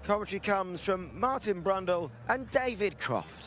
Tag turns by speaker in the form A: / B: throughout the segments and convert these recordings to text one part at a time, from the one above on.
A: Commentary comes from Martin Brundle and David Croft.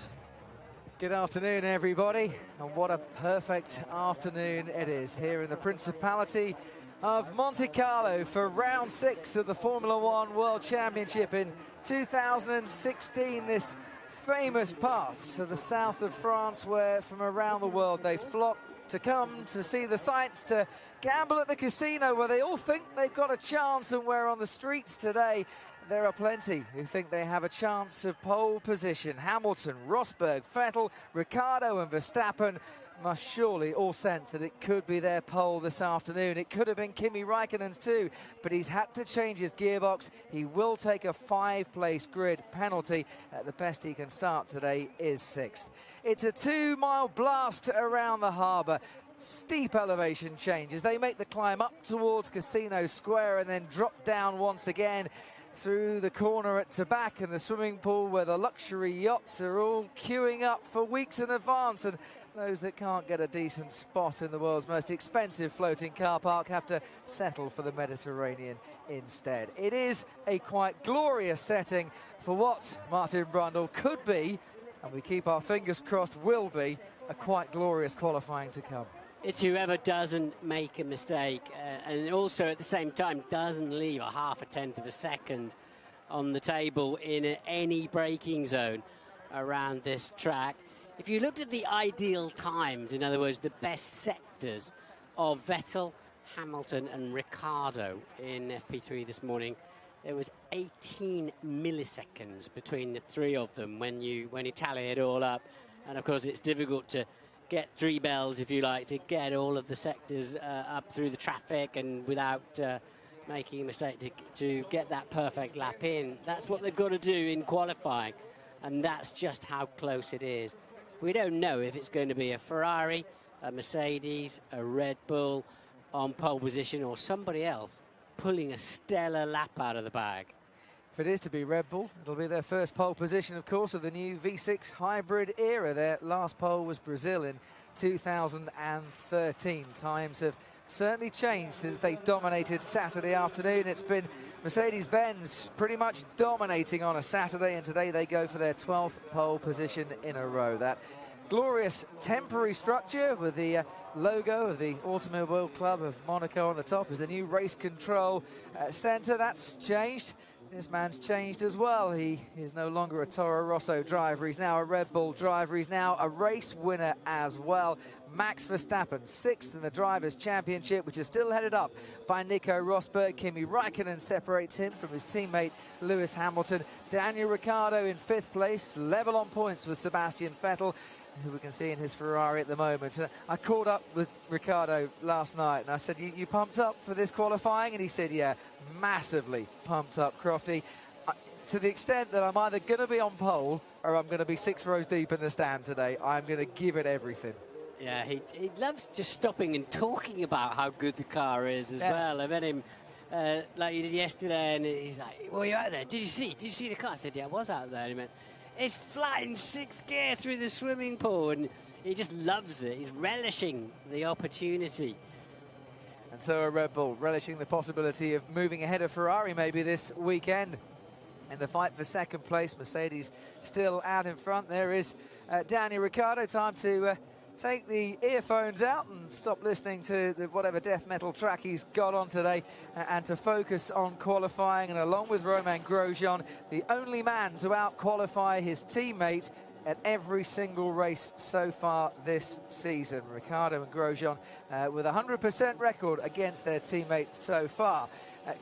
B: Good afternoon, everybody, and what a perfect afternoon it is here in the Principality of Monte Carlo for round 6 of the Formula 1 World Championship in 2016. This famous part of the south of France where from around the world they flock to come to see the sights, to gamble at the casino where they all think they've got a chance, and where on the streets today there are plenty who think they have a chance of pole position. Hamilton, Rosberg, Vettel, Ricciardo and Verstappen must surely all sense that it could be their pole this afternoon. It could have been Kimi Räikkönen's too, but he's had to change his gearbox. He will take a 5-place grid penalty. The best he can start today is 6th. It's a 2-mile blast around the harbour. Steep elevation changes. They make the climb up towards Casino Square and then drop down once again through the corner at Tabac and the swimming pool, where the luxury yachts are all queuing up for weeks in advance, and those that can't get a decent spot in the world's most expensive floating car park have to settle for the Mediterranean instead. It is a quite glorious setting for what, Martin Brundle, could be, and we keep our fingers crossed will be, a quite glorious qualifying to come.
C: It's whoever doesn't make a mistake and also at the same time doesn't leave a half a tenth of a second on the table in any braking zone around this track. If you looked at the ideal times, in other words, the best sectors of Vettel, Hamilton and Ricciardo in FP3 this morning, there was 18 milliseconds between the three of them when you tally it all up. And of course it's difficult to get 3 bells, if you like, to get all of the sectors up through the traffic and without making a mistake to get that perfect lap in. That's what they've got to do in qualifying, and that's just how close it is. We don't know if it's going to be a Ferrari, a Mercedes, a Red Bull on pole position, or somebody else pulling a stellar lap out of the bag.
B: If it is to be Red Bull, it'll be their first pole position, of course, of the new V6 hybrid era. Their last pole was Brazil in 2013. Times have certainly changed since they dominated Saturday afternoon. It's been Mercedes-Benz pretty much dominating on a Saturday, and today they go for their 12th pole position in a row. That glorious temporary structure with the logo of the Automobile Club of Monaco on the top is the new race control centre. That's changed. This man's changed as well. He is no longer a Toro Rosso driver. He's now a Red Bull driver. He's now a race winner as well. Max Verstappen, 6th in the Drivers' Championship, which is still headed up by Nico Rosberg. Kimi Räikkönen separates him from his teammate Lewis Hamilton. Daniel Ricciardo in 5th place, level on points with Sebastian Vettel, who we can see in his Ferrari at the moment. I caught up with Ricciardo last night and I said, you pumped up for this qualifying? And he said, yeah, massively pumped up, Crofty. To the extent that I'm either going to be on pole or I'm going to be 6 rows deep in the stand today. I'm going to give it everything.
C: Yeah, he loves just stopping and talking about how good the car is as well. I met him like he did yesterday, and he's like, well, you're out there. Did you see the car? I said, yeah, I was out there. And he went, it's flat in 6th gear through the swimming pool, and he just loves it. He's relishing the opportunity.
B: And so are Red Bull, relishing the possibility of moving ahead of Ferrari maybe this weekend. In the fight for 2nd place, Mercedes still out in front. There is Daniel Ricciardo. Time to take the earphones out and stop listening to whatever death metal track he's got on today and to focus on qualifying. And along with Romain Grosjean, the only man to out-qualify his teammate at every single race so far this season. Ricciardo and Grosjean with a 100% record against their teammate so far.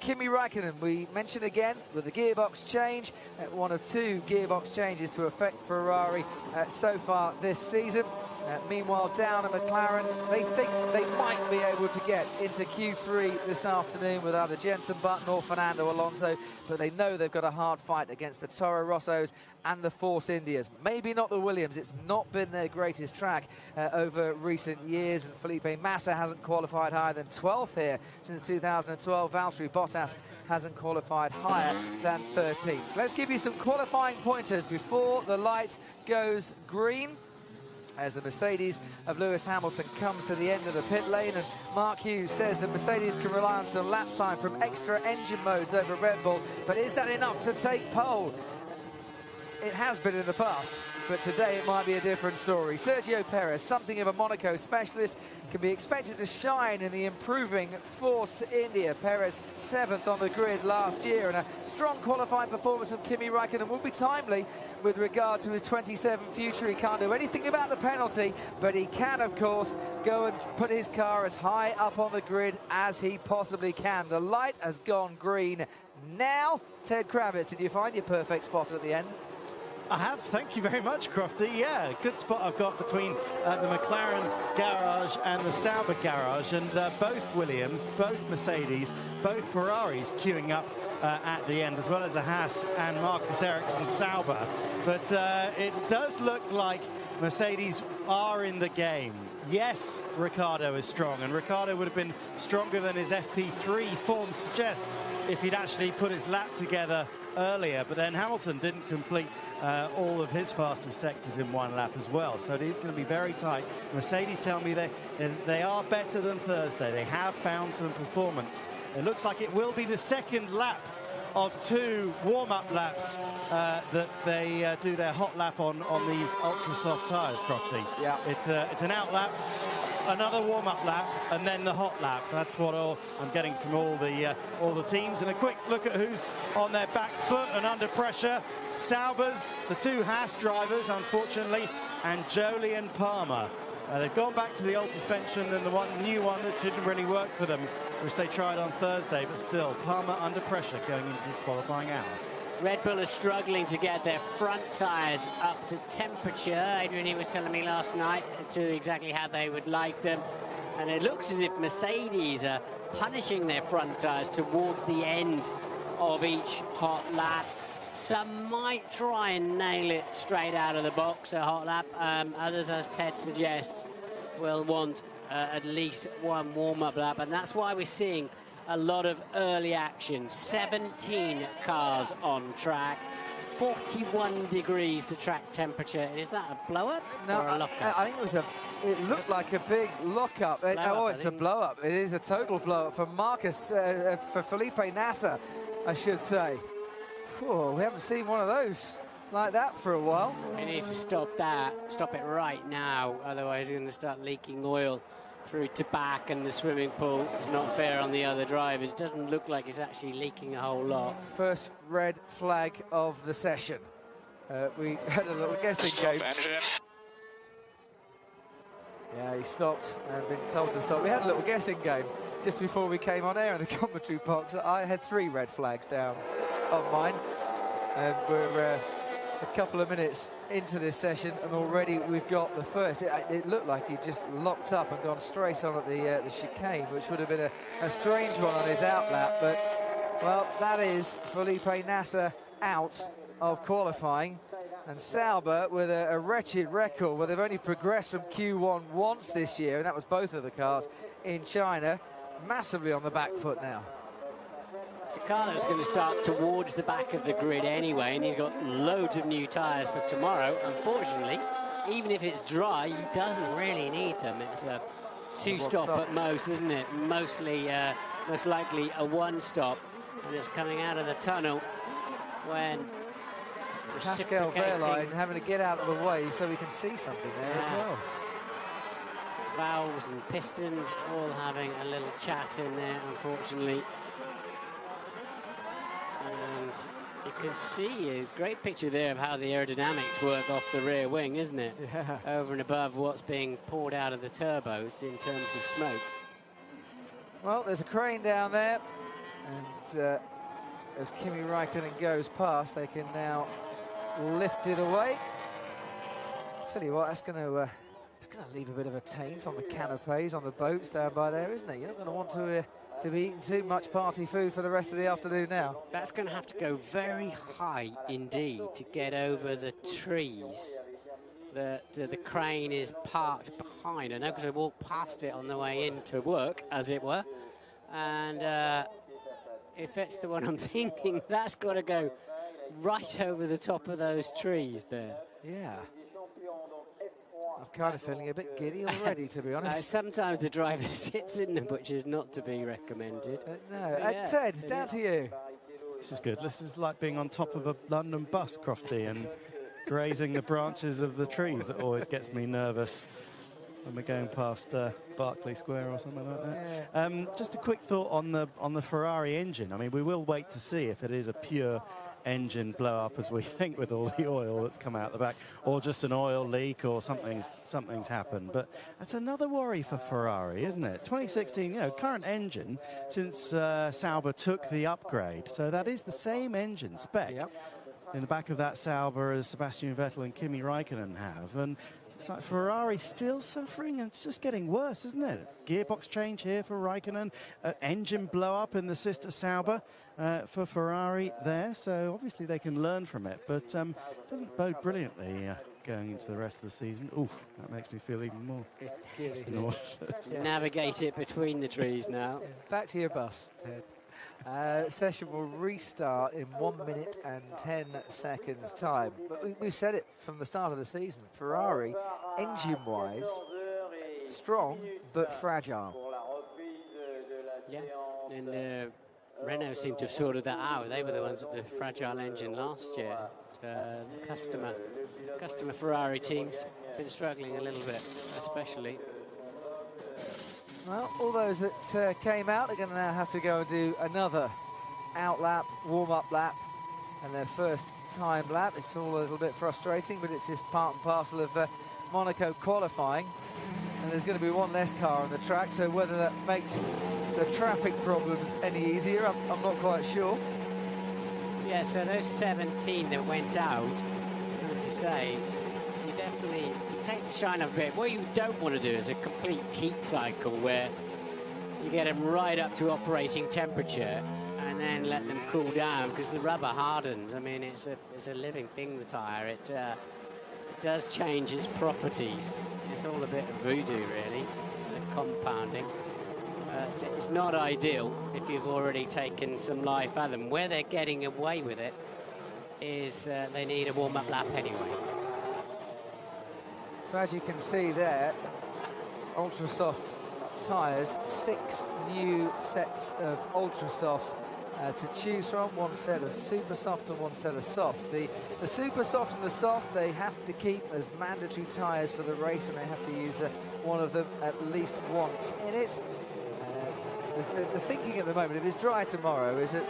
B: Kimi Räikkönen, we mentioned again, with the gearbox change, one of 2 gearbox changes to affect Ferrari so far this season. Meanwhile, down at McLaren, they think they might be able to get into Q3 this afternoon with either Jenson Button or Fernando Alonso, but they know they've got a hard fight against the Toro Rossos and the Force Indias. Maybe not the Williams. It's not been their greatest track over recent years, and Felipe Massa hasn't qualified higher than 12th here since 2012. Valtteri Bottas hasn't qualified higher than 13th. Let's give you some qualifying pointers before the light goes green. as the Mercedes of Lewis Hamilton comes to the end of the pit lane, and Mark Hughes says that Mercedes can rely on some lap time from extra engine modes over Red Bull, but is that enough to take pole? It has been in the past, but today it might be a different story. Sergio Perez, something of a Monaco specialist, can be expected to shine in the improving Force India. Perez 7th on the grid last year, and a strong qualifying performance of Kimi Raikkonen will be timely with regard to his 27 future. He can't do anything about the penalty, but he can, of course, go and put his car as high up on the grid as he possibly can. The light has gone green now. Ted Kravitz, did you find your perfect spot at the end?
D: I have, thank you very much, Crofty. Yeah, good spot I've got between the McLaren garage and the Sauber garage, and both Williams, both Mercedes, both Ferraris queuing up at the end, as well as a Haas and Marcus Ericsson Sauber. But it does look like Mercedes are in the game. Yes, Ricciardo is strong, and Ricciardo would have been stronger than his FP3 form suggests if he'd actually put his lap together earlier. But then Hamilton didn't complete all of his fastest sectors in one lap as well, so it is going to be very tight. Mercedes tell me they are better than Thursday. They have found some performance. It looks like it will be the second lap of 2 warm-up laps that they do their hot lap on these ultra soft tyres, Crofty.
B: Yeah,
D: it's an out lap, another warm-up lap, and then the hot lap. That's what I'm getting from all the teams. And a quick look at who's on their back foot and under pressure. Saubers, the 2 Haas drivers, unfortunately, and Jolie and Palmer. They've gone back to the old suspension and the new one that didn't really work for them, which they tried on Thursday, but still, Palmer under pressure going into this qualifying hour.
C: Red Bull is struggling to get their front tyres up to temperature. Adrian, he was telling me last night to exactly how they would like them. And it looks as if Mercedes are punishing their front tyres towards the end of each hot lap. Some might try and nail it straight out of the box, a hot lap. Others, as Ted suggests, will want at least one warm-up lap. And that's why we're seeing a lot of early action. 17 cars on track, 41 degrees the track temperature. Is that a blow-up or a lock-up?
B: I think it looked like a big lock-up. It's a blow-up. It is a total blow-up for for Felipe Nasser, I should say. Oh, we haven't seen one of those like that for a while.
C: He needs to stop it right now, otherwise he's going to start leaking oil through to back, and the swimming pool is not fair on the other drivers. It doesn't look like it's actually leaking a whole lot.
B: First red flag of the session. We had a little guessing game. Yeah, he stopped and been told to stop. We had a little guessing game just before we came on air in the commentary box. I had 3 red flags down on mine, and we're a couple of minutes into this session, and already we've got the first. It looked like he just locked up and gone straight on at the chicane, which would have been a strange one on his outlap, but, well, that is Felipe Nasser out of qualifying. And Sauber with a wretched record, where they've only progressed from Q1 once this year, and that was both of the cars in China, massively on the back foot now.
C: Ricciardo's going to start towards the back of the grid anyway, and he's got loads of new tyres for tomorrow. Unfortunately, even if it's dry, he doesn't really need them. It's a 2-stop at most, isn't it? Most likely a 1-stop, and it's coming out of the tunnel when
B: Pascal Wehrlein having to get out of the way so we can see something there as well.
C: Valves and pistons all having a little chat in there, unfortunately. And you can see a great picture there of how the aerodynamics work off the rear wing, isn't it?
B: Yeah.
C: Over and above what's being poured out of the turbos in terms of smoke.
B: Well, there's a crane down there, and as Kimi Raikkonen goes past, they can now lift it away. Tell you what, that's going to leave a bit of a taint on the canapes, on the boats down by there, isn't it? You're not going to want to be eating too much party food for the rest of the afternoon now.
C: That's going to have to go very high indeed to get over the trees that the crane is parked behind. I know because I walked past it on the way into work, as it were. And if it's the one I'm thinking, that's got to go right over the top of those trees there.
B: Yeah. kind of feeling a bit giddy already, to be honest.
C: Sometimes the driver sits in them, which is not to be recommended.
B: No. Ted, it's down to you.
D: This is good. This is like being on top of a London bus, Crofty, and grazing the branches of the trees. That always gets me nervous when we're going past Berkeley Square or something like that.
B: Yeah.
D: Just a quick thought on the Ferrari engine. I mean, we will wait to see if it is a pure engine blow up, as we think, with all the oil that's come out the back, or just an oil leak, or something's happened. But that's another worry for Ferrari, isn't it? 2016, current engine since Sauber took the upgrade, so that is the same engine spec in the back of that Sauber as Sebastian Vettel and Kimi Raikkonen have, and it's like Ferrari still suffering, and it's just getting worse, isn't it? Gearbox change here for Raikkonen, engine blow up in the sister Sauber for Ferrari there, so obviously they can learn from it, but doesn't bode brilliantly going into the rest of the season. Oof, that makes me feel even more nauseous.
C: Navigate it between the trees now.
B: Back to your bus, Ted. Session will restart in 1 minute and 10 seconds time. But we've said it from the start of the season. Ferrari, engine-wise, strong but fragile.
C: Yeah, and Renault seemed to have sorted that out. They were the ones with the fragile engine last year. The customer Ferrari team's been struggling a little bit, especially.
B: Well, all those that came out are going to now have to go and do another out lap, warm-up lap, and their first time lap. It's all a little bit frustrating, but it's just part and parcel of Monaco qualifying. And there's going to be one less car on the track, so whether that makes the traffic problems any easier, I'm not quite sure.
C: Yeah, so those 17 that went out, as you say, you definitely take the shine off a bit. What you don't want to do is a complete heat cycle where you get them right up to operating temperature and then let them cool down, because the rubber hardens. I mean, it's a living thing, the tyre. It does change its properties. It's all a bit of voodoo, really, the compounding. It's not ideal if you've already taken some life out of them. Where they're getting away with it is they need a warm-up lap anyway.
B: So as you can see there, ultra soft tyres, 6 new sets of ultra softs to choose from, one set of super soft and one set of softs. The super soft and the soft they have to keep as mandatory tyres for the race, and they have to use one of them at least once in it. The thinking at the moment, if it's dry tomorrow, is that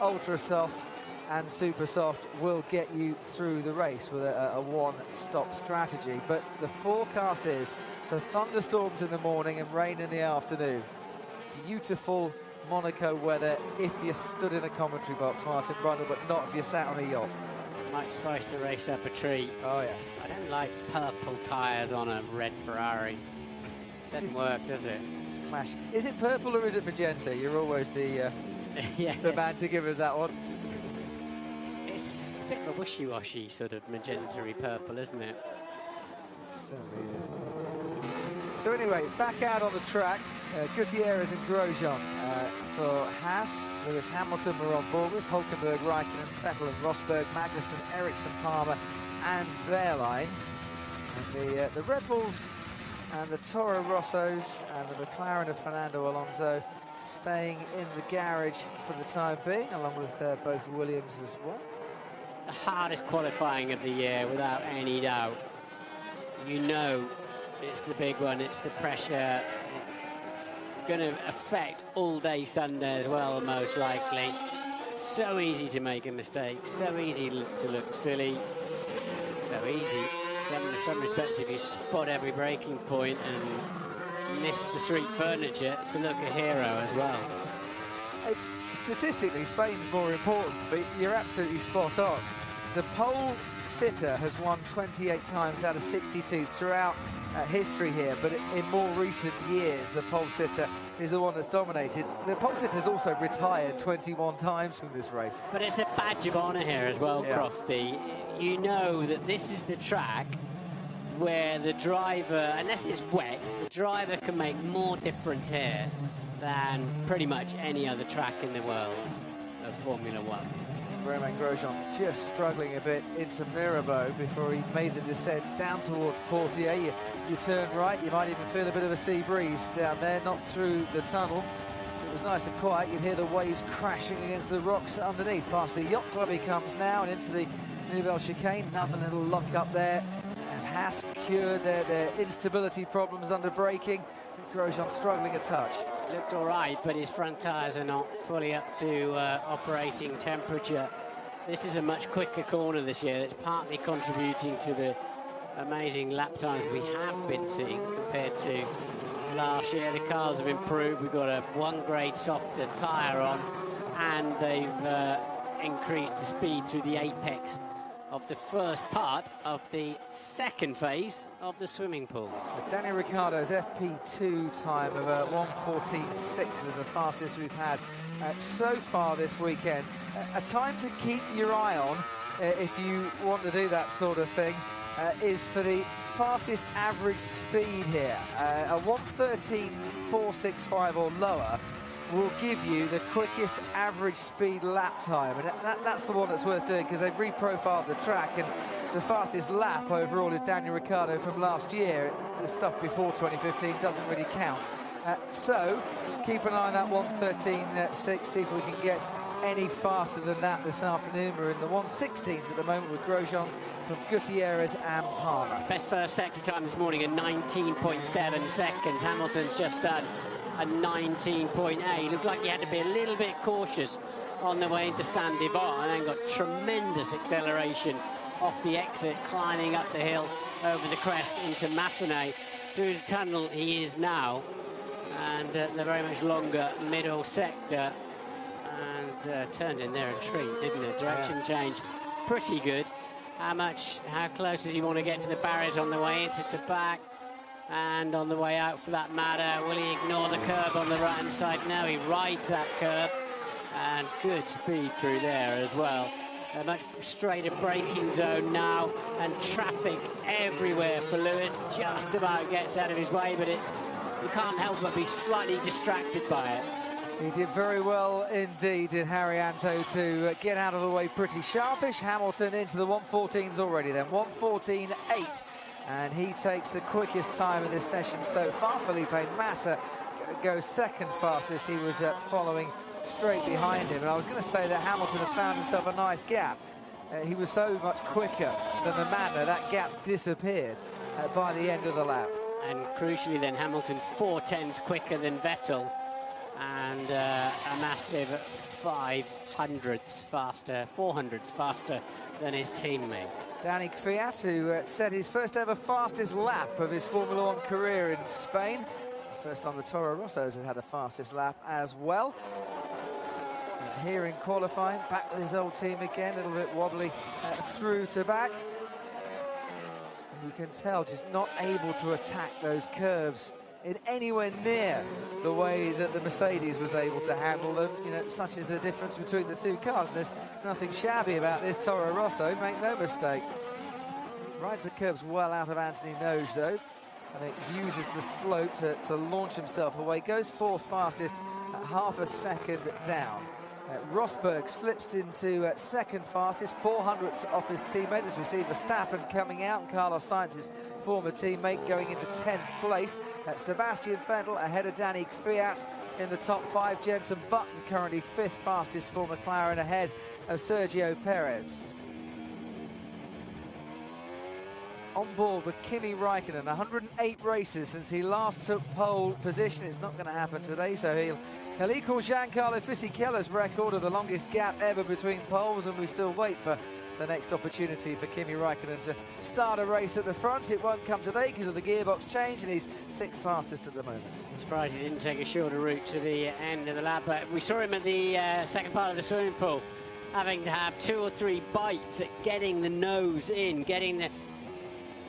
B: ultra soft and super soft will get you through the race with a one-stop strategy. But the forecast is for thunderstorms in the morning and rain in the afternoon. Beautiful Monaco weather if you stood in a commentary box, Martin Brundle, but not if you sat on a yacht.
C: Might spice the race up a treat.
B: Oh, yes.
C: I don't like purple tyres on a red Ferrari. Doesn't work, does it?
B: It's a clash. Is it purple or is it magenta? You're always the
C: yes.
B: the man to give us that one.
C: It's a bit of a wishy-washy sort of magenta-y purple, isn't it?
B: Certainly is. So anyway, back out on the track, Gutierrez and Grosjean for Haas. Lewis Hamilton were on board with Hülkenberg, Raikkonen, Vettel and Rosberg, Magnussen, Ericsson, Palmer and Wehrlein. And the Red Bulls and the Toro Rossos and the McLaren of Fernando Alonso staying in the garage for the time being, along with both Williams as well.
C: The hardest qualifying of the year, without any doubt. You know it's the big one, it's the pressure, it's going to affect all day Sunday as well, most likely. So easy to make a mistake, so easy to look silly, so easy. In some respects, if you spot every breaking point and miss the street furniture, to look a hero as well.
B: It's statistically, Spain's more important, but you're absolutely spot on. The pole sitter has won 28 times out of 62 throughout history here, but in more recent years, the pole sitter is the one that's dominated. The pole sitter's also retired 21 times from this race.
C: But it's a badge of honour here as well, Crofty. You know that this is the track where the driver, unless it's wet, the driver can make more difference here than pretty much any other track in the world of Formula 1.
B: Romain Grosjean just struggling a bit into Mirabeau before he made the descent down towards Portier. You turn right, you might even feel a bit of a sea breeze down there, not through the tunnel. It was nice and quiet. You'd hear the waves crashing against the rocks underneath. Past the yacht club he comes now and into the Nouvelle Chicane. Another little lock up there. Haas cured their instability problems under braking. Grosjean struggling a touch.
C: Looked all right, but his front tyres are not fully up to operating temperature. This is a much quicker corner this year. That's partly contributing to the amazing lap times we have been seeing compared to last year. The cars have improved. We've got a 1 grade softer tyre on, and they've increased the speed through the apex of the first part of the second phase of the swimming pool.
B: Daniel Ricciardo's FP2 time of 1:14.6 is the fastest we've had so far this weekend. A time to keep your eye on if you want to do that sort of thing is for the fastest average speed here. A 1:13.465 or lower will give you the quickest average speed lap time, and that's the one that's worth doing because they've reprofiled the track, and the fastest lap overall is Daniel Ricciardo from last year. The stuff before 2015 doesn't really count. So keep an eye on that 1:13.6, see if we can get any faster than that this afternoon. We're in the 1:16s at the moment with Grosjean from Gutierrez and Palmer.
C: Best first sector time this morning at 19.7 seconds. Hamilton's just done a 19.8. Looked like he had to be a little bit cautious on the way into Saint-Denis, and then got tremendous acceleration off the exit, climbing up the hill over the crest into Massenet. Through the tunnel he is now, and the very much longer middle sector, and turned in there and treat, didn't it? Direction change, pretty good. How close does he want to get to the barriers on the way into to back? And on the way out, for that matter, will he ignore the curb on the right-hand side? No, he rides that curb, and good speed through there as well. A much straighter braking zone now, and traffic everywhere for Lewis. Just about gets out of his way, but you can't help but be slightly distracted by it.
B: He did very well indeed, did Harry Anto, to get out of the way pretty sharpish. Hamilton into the 1:14s already then, 1:14.8. And he takes the quickest time of this session so far. Felipe Massa goes second fastest. He was following straight behind him. And I was going to say that Hamilton had found himself a nice gap. He was so much quicker than the Manor. That gap disappeared by the end of the lap.
C: And crucially then, Hamilton 4/10s quicker than Vettel, and a massive 500ths faster, 400ths faster than his teammate.
B: Danny Kvyat, who set his first ever fastest lap of his Formula 1 career in Spain. The first time the Toro Rossos had a fastest lap as well. Here in qualifying, back with his old team again, a little bit wobbly through to back. And you can tell just not able to attack those curves in anywhere near the way that the Mercedes was able to handle them. You know, such is the difference between the two cars. There's nothing shabby about this Toro Rosso, make no mistake. Rides the curbs well out of Anthony Noge though, and it uses the slope to launch himself away. Goes fourth fastest at half a second down. Rosberg slips into second fastest, 400ths off his teammate as we see Verstappen coming out, and Carlos Sainz's former teammate going into 10th place. Sebastian Vettel ahead of Danny Kvyat in the top 5. Jenson Button currently 5th fastest for McLaren ahead of Sergio Perez. On board with Kimi Raikkonen, 108 races since he last took pole position. It's not going to happen today, so he'll equal Giancarlo Fisichella's record of the longest gap ever between poles, and we still wait for the next opportunity for Kimi Raikkonen to start a race at the front. It won't come today because of the gearbox change, and he's 6th fastest at the moment.
C: I'm surprised he didn't take a shorter route to the end of the lap, but we saw him at the second part of the swimming pool having to have 2 or 3 bites at getting the nose in, getting the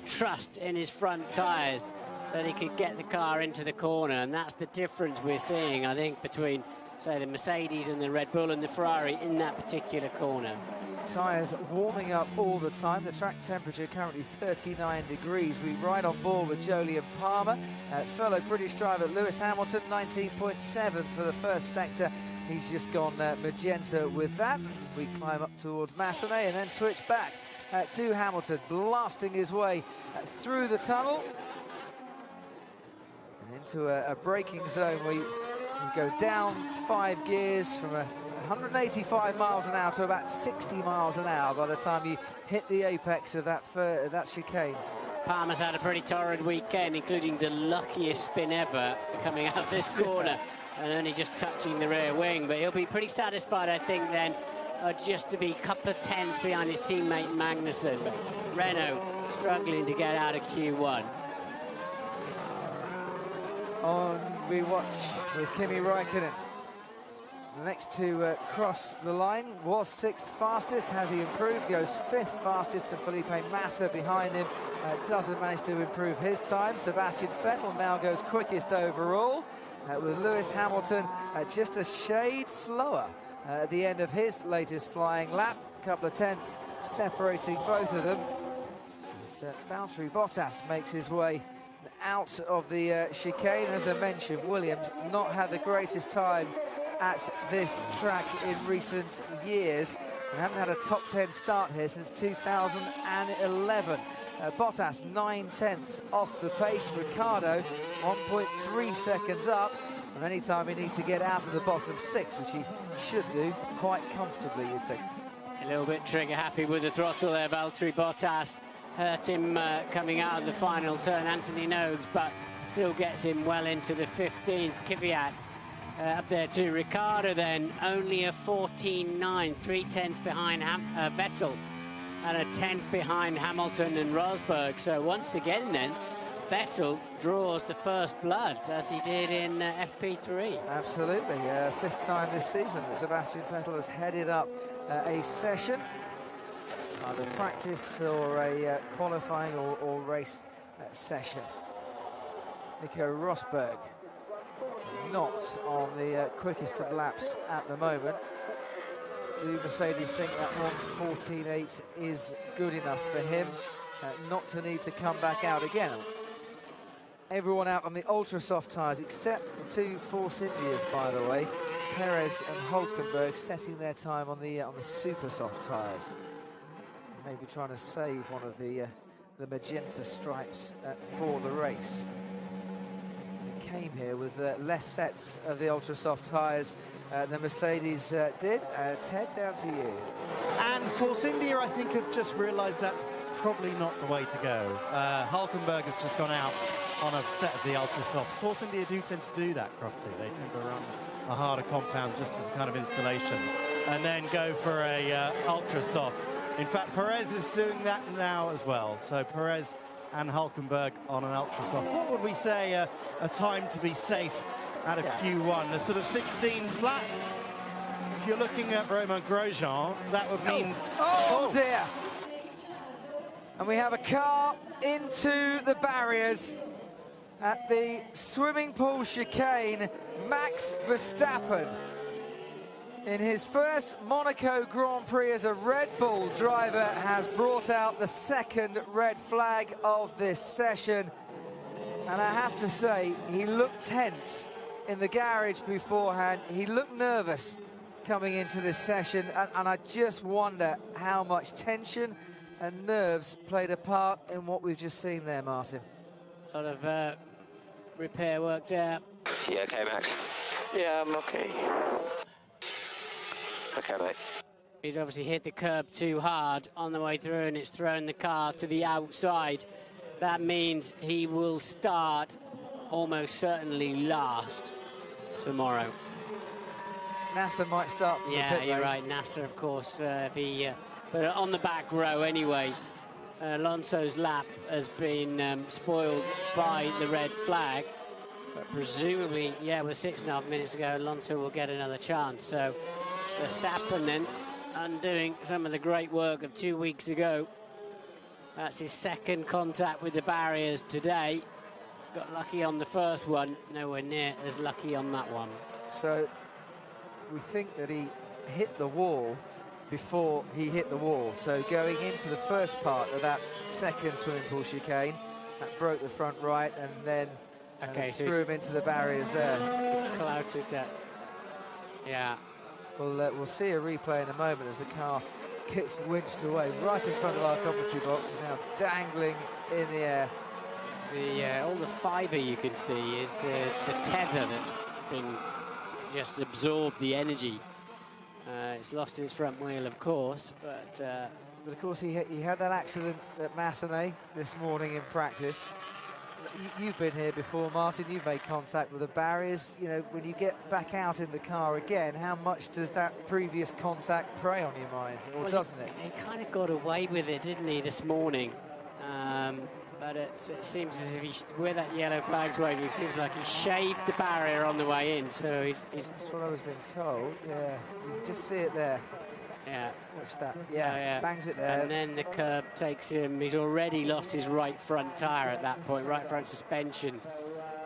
C: trust in his front tyres that he could get the car into the corner, and that's the difference we're seeing, I think, between, say, the Mercedes and the Red Bull and the Ferrari in that particular corner.
B: Tyres warming up all the time. The track temperature currently 39 degrees. We ride on board with Jolyon Palmer. Fellow British driver Lewis Hamilton, 19.7 for the first sector He's just gone magenta with that. We climb up towards Massenet and then switch back to Hamilton, blasting his way through the tunnel and into a braking zone where you go down 5 gears from 185 miles an hour to about 60 miles an hour by the time you hit the apex of that chicane.
C: Palmer's had a pretty torrid weekend, including the luckiest spin ever coming out of this corner and only just touching the rear wing. But he'll be pretty satisfied, I think, then, just to be a couple of tenths behind his teammate Magnussen. But Renault struggling to get out of Q1.
B: On we watch with Kimi Räikkönen. The next to cross the line was 6th fastest. Has he improved? Goes 5th fastest, and Felipe Massa behind him doesn't manage to improve his time. Sebastian Vettel now goes quickest overall, with Lewis Hamilton just a shade slower at the end of his latest flying lap. A couple of tenths separating both of them. As Valtteri Bottas makes his way out of the chicane. As I mentioned, Williams not had the greatest time at this track in recent years. We haven't had a top 10 start here since 2011. Bottas 9 tenths off the pace. Ricciardo 1.3 seconds up. And any time he needs to get out of the bottom 6, which he should do quite comfortably, you'd think.
C: A little bit trigger happy with the throttle there, Valtteri Bottas. Hurt him coming out of the final turn, Anthony Nogues, but still gets him well into the 15s. Kvyat up there too. Ricciardo then only a 14.9, 3 tenths behind Vettel and a tenth behind Hamilton and Rosberg. So once again then, Vettel draws the first blood as he did in FP3.
B: Absolutely, 5th time this season that Sebastian Vettel has headed up a session, either practice or a qualifying or race session. Nico Rosberg not on the quickest of laps at the moment. Do Mercedes think that 1:14.8 is good enough for him not to need to come back out again? Everyone out on the ultra soft tyres except the 2 Force Indias, by the way. Perez and Hulkenberg setting their time on the super soft tyres. Maybe trying to save one of the magenta stripes for the race. Came here with less sets of the ultra soft tyres than Mercedes did. Ted, down to you.
D: And Force India, I think, have just realised that's probably not the way to go. Hulkenberg has just gone out on a set of the ultra softs. Force India do tend to do that, Crofty. They tend to run a harder compound just as a kind of installation and then go for a ultra soft. In fact, Perez is doing that now as well. So Perez and Hulkenberg on an ultra soft. What would we say a time to be safe out of Q1? A sort of 16 flat? If you're looking at Romain Grosjean, that would mean...
B: Oh dear! And we have a car into the barriers at the swimming pool chicane. Max Verstappen, in his first Monaco Grand Prix as a Red Bull driver, has brought out the 2nd red flag of this session. And I have to say, he looked tense in the garage beforehand. He looked nervous coming into this session. And I just wonder how much tension and nerves played a part in what we've just seen there, Martin.
C: A lot of repair work there.
E: Yeah, okay, Max.
F: Yeah, I'm okay.
E: Okay, mate.
C: He's obviously hit the curb too hard on the way through, and it's thrown the car to the outside. That means he will start almost certainly last tomorrow.
B: Nasser might start from the pit lane.
C: You're right. Nasser, of course, but on the back row anyway. Alonso's lap has been spoiled by the red flag. But presumably, with 6.5 minutes ago, Alonso will get another chance. So Verstappen then undoing some of the great work of 2 weeks ago. That's his 2nd contact with the barriers today. Got lucky on the first one, nowhere near as lucky on that one.
B: So we think that he hit the wall before he hit the wall. So going into the first part of that 2nd swimming pool chicane, that broke the front right and then
C: so
B: threw him into the barriers there.
C: He's clouted that. Yeah.
B: We'll see a replay in a moment as the car gets winched away right in front of our commentary box. Is now dangling in the air.
C: All the fibre you can see is the tether that's been just absorbed the energy. It's lost its front wheel, of course, but
B: of course he had that accident at Massenet this morning in practice. You've been here before, Martin. You've made contact with the barriers. You know, when you get back out in the car again, how much does that previous contact prey on your mind, or doesn't it?
C: He kind of got away with it, didn't he, this morning? But it seems as if where that yellow flag's waving, it seems like he shaved the barrier on the way in. So he's
B: that's what I was being told. Yeah, you can just see it there.
C: Yeah.
B: Watch that. Yeah, bangs it there.
C: And then the curb takes him. He's already lost his right front tyre at that point. Right front suspension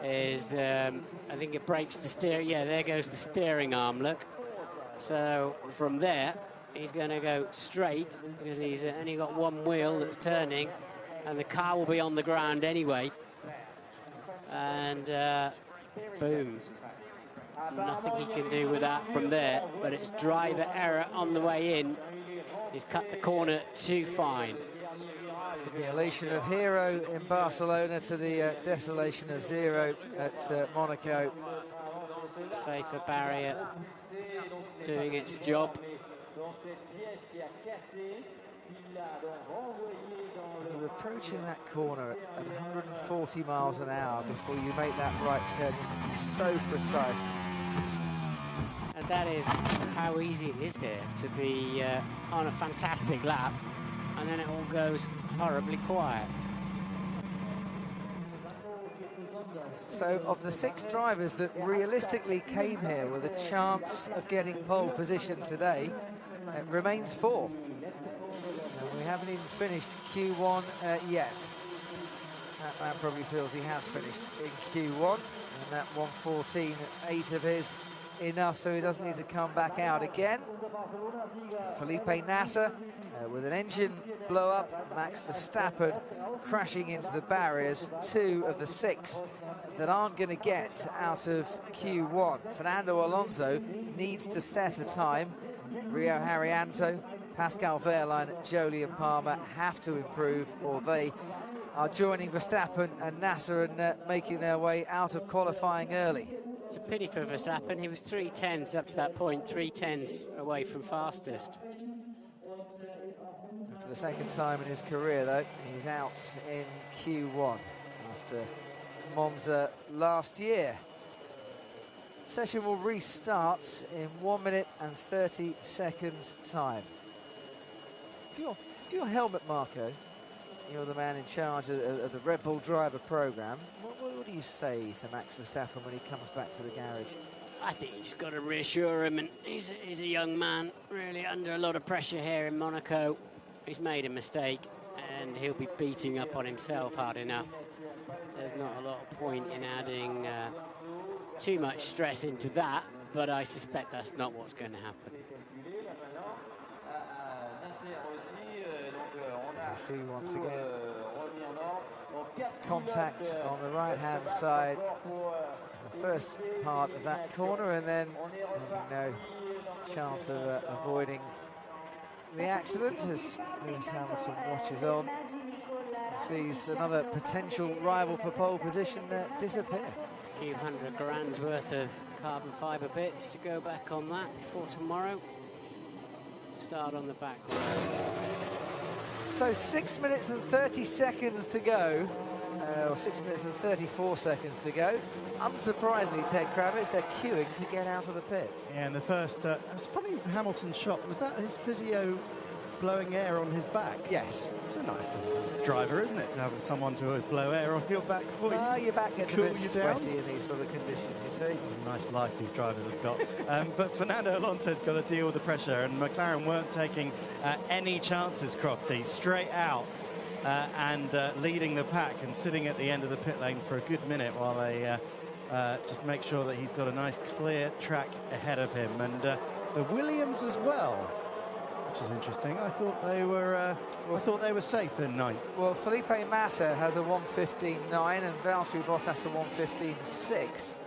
C: is, I think it breaks the steering. Yeah, there goes the steering arm, look. So from there, he's going to go straight because he's only got one wheel that's turning. And the car will be on the ground anyway. And boom. Nothing he can do with that from there, but it's driver error on the way in. He's cut the corner too fine.
B: From the elation of hero in Barcelona to the desolation of zero at Monaco.
C: Safer barrier doing its job.
B: You're approaching that corner at 140 miles an hour before you make that right turn. You have to be so precise.
C: And that is how easy it is here to be on a fantastic lap, and then it all goes horribly quiet.
B: So of the 6 drivers that realistically came here with a chance of getting pole position today, it remains 4. And we haven't even finished Q1 yet. That man probably feels he has finished in Q1, and that 1:14.8 of his enough, so he doesn't need to come back out again. Felipe Nasser with an engine blow up. Max Verstappen crashing into the barriers. 2 of the 6 that aren't going to get out of Q1. Fernando Alonso needs to set a time. Rio Haryanto, Pascal Wehrlein, Jolyon Palmer have to improve, or they are joining Verstappen and Nasser and making their way out of qualifying early.
C: It's a pity for Verstappen. He was 3/10 up to that point, 3/10 away from fastest.
B: And for the second time in his career, though, he's out in Q1 after Monza last year. Session will restart in 1 minute and 30 seconds time. For your helmet, Marco, you're the man in charge of the Red Bull driver program. What do you say to Max Verstappen when he comes back to the garage?
C: I think you just got to reassure him, and he's a young man, really under a lot of pressure here in Monaco. He's made a mistake, and he'll be beating up on himself hard enough. There's not a lot of point in adding too much stress into that, but I suspect that's not what's going to happen.
B: You see once again contact on the right-hand side, the first part of that corner, and then no chance of avoiding the accident as Lewis Hamilton watches on and sees another potential rival for pole position disappear.
C: A few $100,000 worth of carbon fibre bits to go back on that before tomorrow. Start on the back row.
B: So 6 minutes and 30 seconds to go, or 6 minutes and 34 seconds to go. Unsurprisingly, Ted Kravitz, they're queuing to get out of the pit.
D: Yeah, in the first, it's funny, Hamilton shot, was that his physio blowing air on his back?
B: Yes.
D: It's a nice driver, isn't it, to have someone to blow air on your back for you?
B: Your back gets a bit sweaty in these sort of conditions, you see.
D: Nice life these drivers have got. But Fernando Alonso's got to deal with the pressure, and McLaren weren't taking any chances, Crofty, straight out and leading the pack and sitting at the end of the pit lane for a good minute while they just make sure that he's got a nice clear track ahead of him. And the Williams as well, which is interesting. I thought they were safe in ninth.
B: Well, Felipe Massa has a 1:15.9 and Valtteri Bottas a 1:15.6.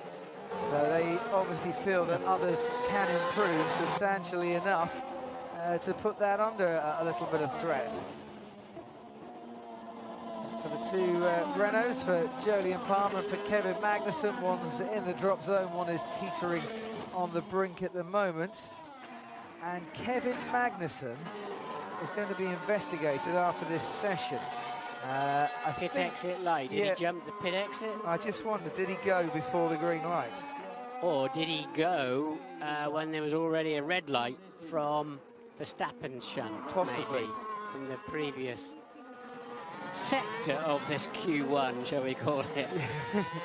B: So they obviously feel that others can improve substantially enough to put that under a little bit of threat. For the two Renaults, for Jolyon Palmer and for Kevin Magnussen, one's in the drop zone, one is teetering on the brink at the moment. And Kevin Magnussen is going to be investigated after this session.
C: Pit exit light. Did he jump the pit exit?
B: I just wondered, did he go before the green light?
C: Or did he go when there was already a red light from Verstappen's shunt?
B: Possibly.
C: Maybe, from the previous sector of this Q1, shall we call it.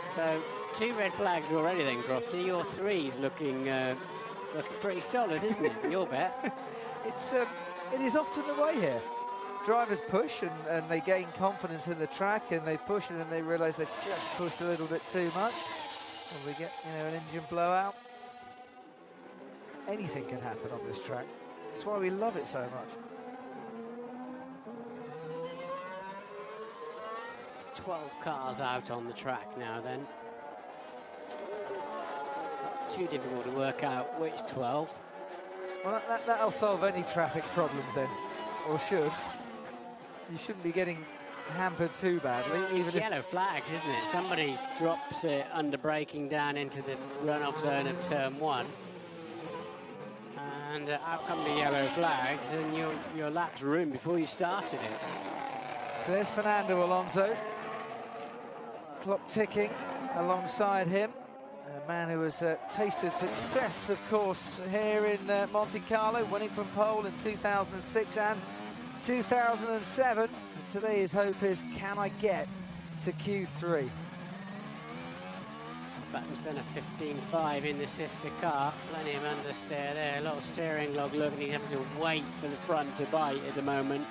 C: So 2 red flags already then, Crofty. Your 3's looking pretty solid, isn't it? Your bet.
B: It is often the way here. Drivers push and they gain confidence in the track, and they push and then they realise they've just pushed a little bit too much, and we get, you know, an engine blowout. Anything can happen on this track. That's why we love it so much.
C: There's 12 cars out on the track now then. Not too difficult to work out which 12.
B: Well, that'll solve any traffic problems then, or should. You shouldn't be getting hampered too badly. Even
C: it's yellow flags, isn't it? Somebody drops it under braking down into the runoff zone of turn 1. And out come the yellow flags, and your lap's ruined before you started it.
B: So there's Fernando Alonso. Clock ticking alongside him. A man who has tasted success, of course, here in Monte Carlo, winning from pole in 2006 and 2007. And today his hope is, can I get to Q3?
C: Buttons then a 15.5 in the sister car. Plenty of understeer there, a lot of steering log look, and he's having to wait for the front to bite at the moment.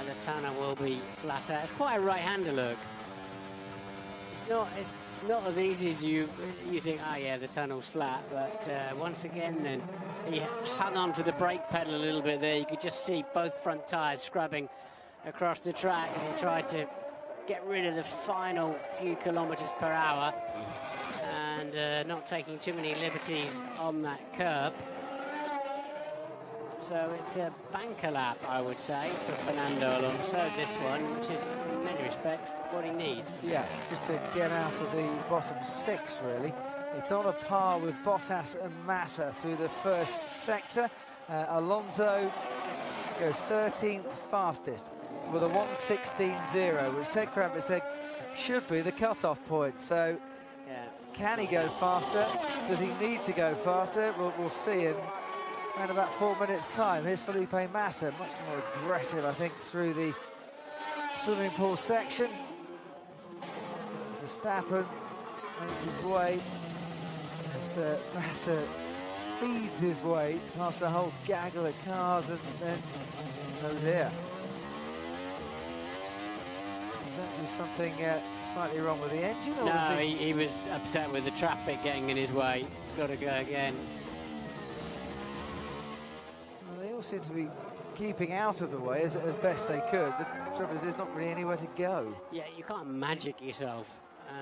C: The Tanner will be flat out. It's quite a right-hander look. It's not as easy as you think, oh yeah, the tunnel's flat, but once again then he hung on to the brake pedal a little bit there. You could just see both front tyres scrubbing across the track as he tried to get rid of the final few kilometres per hour and not taking too many liberties on that curb. So it's a banker lap, I would say, for Fernando Alonso, this one, which is in many respects what he needs.
B: Yeah, just to get out of the bottom 6, really. It's on a par with Bottas and Massa through the first sector. Alonso goes 13th fastest with a 1:16.0, which Ted Kravitz said should be the cut-off point. So, yeah, can he go faster? Does he need to go faster? We'll see in about 4 minutes' time. Here's Felipe Massa, much more aggressive, I think, through the swimming pool section. Verstappen makes his way as Massa feeds his way past a whole gaggle of cars, and then over here. Is that just something slightly wrong with the engine? Or
C: no, he was upset with the traffic getting in his way. Got to go again.
B: Well, they all seem to be keeping out of the way as best they could. The trouble is there's not really anywhere to go.
C: Yeah, you can't magic yourself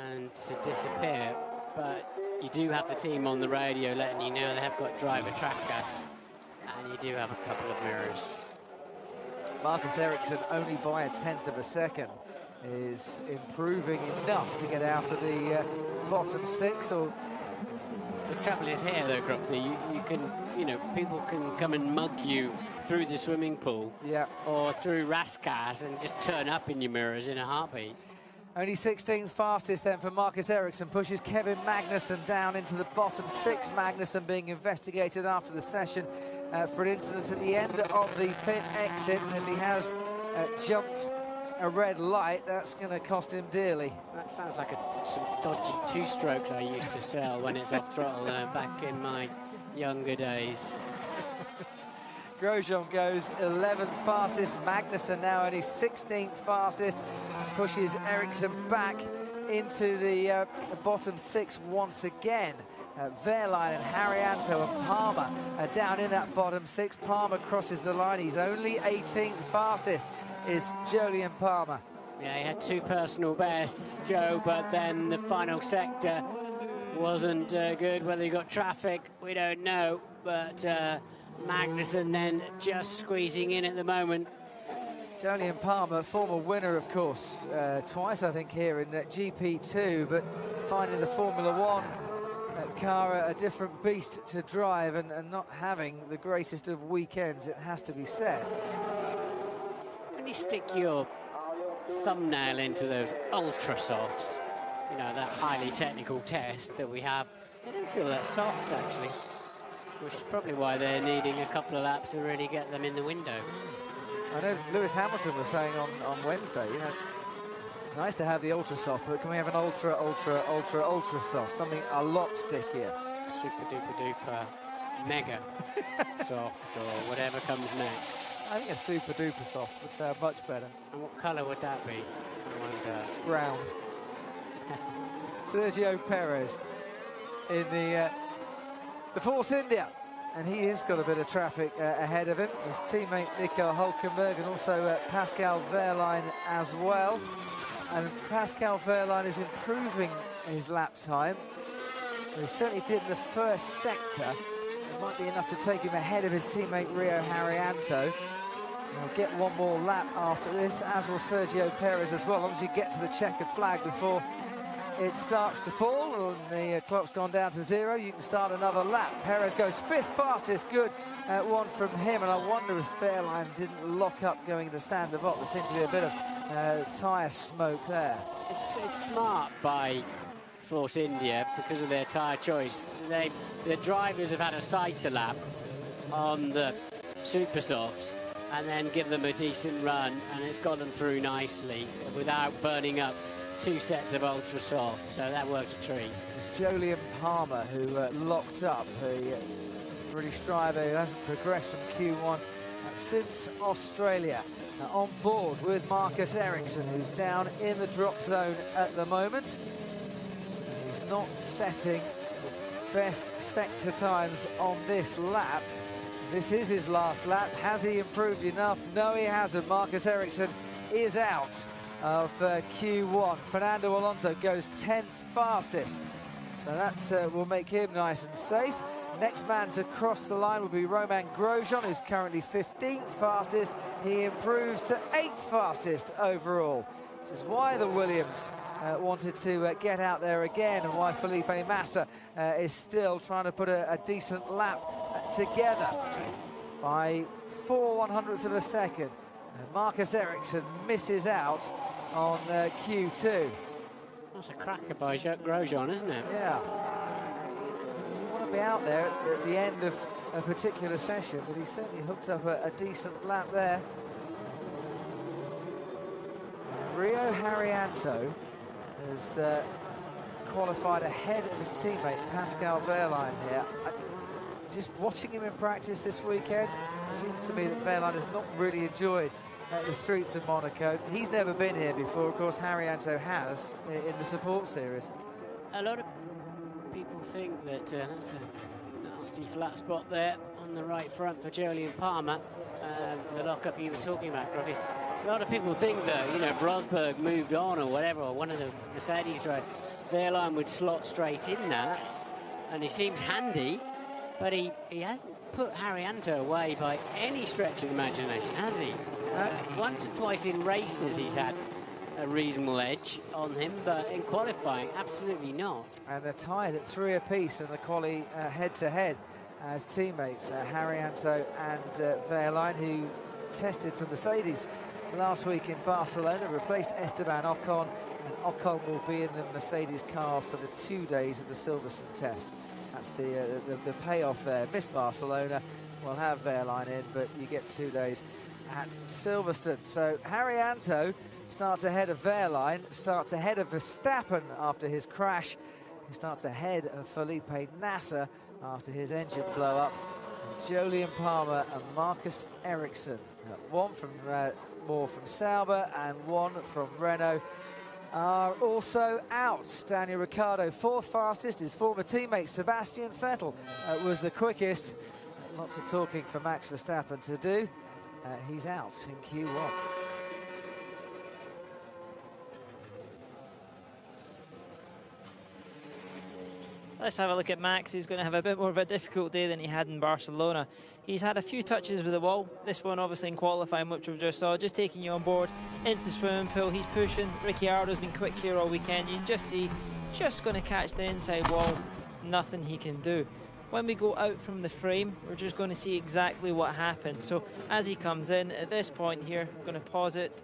C: and to disappear, but you do have the team on the radio letting you know they have got driver tracker, and you do have a couple of mirrors.
B: Marcus Ericsson, only by 1/10 of a second, is improving enough to get out of the bottom 6. Or
C: the trouble is here, though, Crofty, you can, people can come and mug you through the swimming pool,
B: yeah,
C: or through Rascas and just turn up in your mirrors in a heartbeat.
B: Only 16th fastest then for Marcus Ericsson, pushes Kevin Magnussen down into the bottom 6. Magnussen being investigated after the session for an incident at the end of the pit exit. And if he has jumped a red light, that's going to cost him dearly.
C: That sounds like some dodgy two-strokes I used to sell when it's off throttle back in my younger days.
B: Grosjean goes 11th fastest. Magnussen now only 16th fastest. Pushes Ericsson back into the bottom 6 once again. Wehrlein and Haryanto and Palmer are down in that bottom 6. Palmer crosses the line. He's only 18th fastest, is Jolyon Palmer.
C: Yeah, he had 2 personal bests, Joe, but then the final sector wasn't good. Whether he got traffic, we don't know. But Magnussen then just squeezing in at the moment.
B: Jolyon Palmer, former winner, of course, twice, I think, here in GP2, but finding the Formula 1 car a different beast to drive and not having the greatest of weekends, it has to be said.
C: When you stick your thumbnail into those ultra softs, you know, that highly technical test that we have, they don't feel that soft, actually, which is probably why they're needing a couple of laps to really get them in the window.
B: I know Lewis Hamilton was saying on Wednesday, you know, nice to have the ultra soft, but can we have an ultra soft, something a lot stickier?
C: Super duper duper mega soft or whatever comes next.
B: I think a super duper soft would sound much better.
C: And what colour would that be? I wonder.
B: Brown. Sergio Perez in the Force India. And he has got a bit of traffic ahead of him. His teammate Nico Hülkenberg and also Pascal Wehrlein as well. And Pascal Wehrlein is improving his lap time. He certainly did in the first sector. It might be enough to take him ahead of his teammate Rio Haryanto. He'll get one more lap after this, as will Sergio Perez as well, as long as you get to the checkered flag before it starts to fall and the clock's gone down to 0. You can start another lap. Perez goes 5th fastest, good one from him, and I wonder if Wehrlein didn't lock up going into Saint Devote. There seems to be a bit of tyre smoke there.
C: It's smart by Force India because of their tyre choice. The drivers have had a sighter lap on the super softs and then give them a decent run, and it's got them through nicely without burning up 2 sets of ultra soft, so that worked a treat.
B: It's Jolyon Palmer who locked up, a British driver who hasn't progressed from Q1 since Australia. On board with Marcus Ericsson, who's down in the drop zone at the moment. He's not setting best sector times on this lap. This is his last lap. Has he improved enough? No, he hasn't. Marcus Ericsson is out of Q1. Fernando Alonso goes 10th fastest, so that will make him nice and safe. Next man to cross the line will be Romain Grosjean, who's currently 15th fastest. He improves to 8th fastest overall. This is why the Williams wanted to get out there again, and why Felipe Massa is still trying to put a decent lap together by 4/100ths of a second. Marcus Ericsson misses out on Q2.
C: That's a cracker by Grosjean, isn't it?
B: Yeah. You want to be out there at the end of a particular session, but he certainly hooked up a decent lap there. Rio Haryanto has qualified ahead of his teammate Pascal Wehrlein here. Just watching him in practice this weekend, it seems to me that Wehrlein has not really enjoyed the streets of Monaco. He's never been here before, of course. Haryanto has in the support series.
C: A lot of people think that that's a nasty flat spot there on the right front for Jolyon Palmer. The lockup you were talking about, Robbie. A lot of people think that, you know, if Rosberg moved on or whatever, or one of the Mercedes drivers, Wehrlein would slot straight in that, and he seems handy, but he hasn't put Haryanto away by any stretch of the imagination, has he? Once or twice in races he's had a reasonable edge on him, but in qualifying, absolutely not.
B: And they're tied at 3 apiece in the quali head-to-head as teammates, Haryanto and Wehrlein, who tested for Mercedes last week in Barcelona, replaced Esteban Ocon, and Ocon will be in the Mercedes car for the 2 days of the Silverstone test. That's the payoff there. Miss Barcelona, we'll have Wehrlein in, but you get 2 days at Silverstone. So Haryanto starts ahead of Wehrlein, starts ahead of Verstappen after his crash. He starts ahead of Felipe Nasser after his engine blow-up. Jolyon Palmer and Marcus Ericsson, one from more from Sauber and one from Renault, are also out. Daniel Ricciardo, 4th fastest. His former teammate Sebastian Vettel was the quickest. Lots of talking for Max Verstappen to do. He's out in Q1.
E: Let's have a look at Max. He's going to have a bit more of a difficult day than he had in Barcelona. He's had a few touches with the wall. This one obviously in qualifying, which we just saw, just taking you on board into the swimming pool. He's pushing. Ricciardo's been quick here all weekend. You can just see, just going to catch the inside wall. Nothing he can do. When we go out from the frame, we're just going to see exactly what happened. So as he comes in, at this point here, I'm going to pause it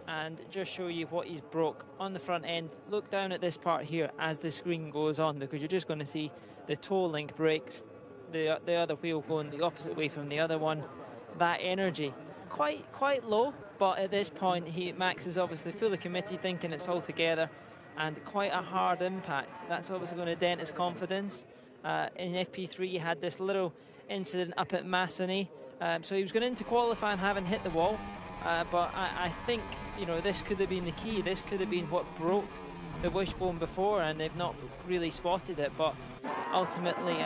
E: and just show you what he's broke on the front end. Look down at this part here as the screen goes on, because you're just going to see the toe link breaks, the other wheel going the opposite way from the other one. That energy, quite low, but at this point, Max is obviously fully committed, thinking it's all together, and quite a hard impact. That's obviously going to dent his confidence. In FP3, he had this little incident up at Masseny, so he was going into qualifying having hit the wall. But I think, you know, this could have been the key. This could have been what broke the wishbone before, and they've not really spotted it. But ultimately,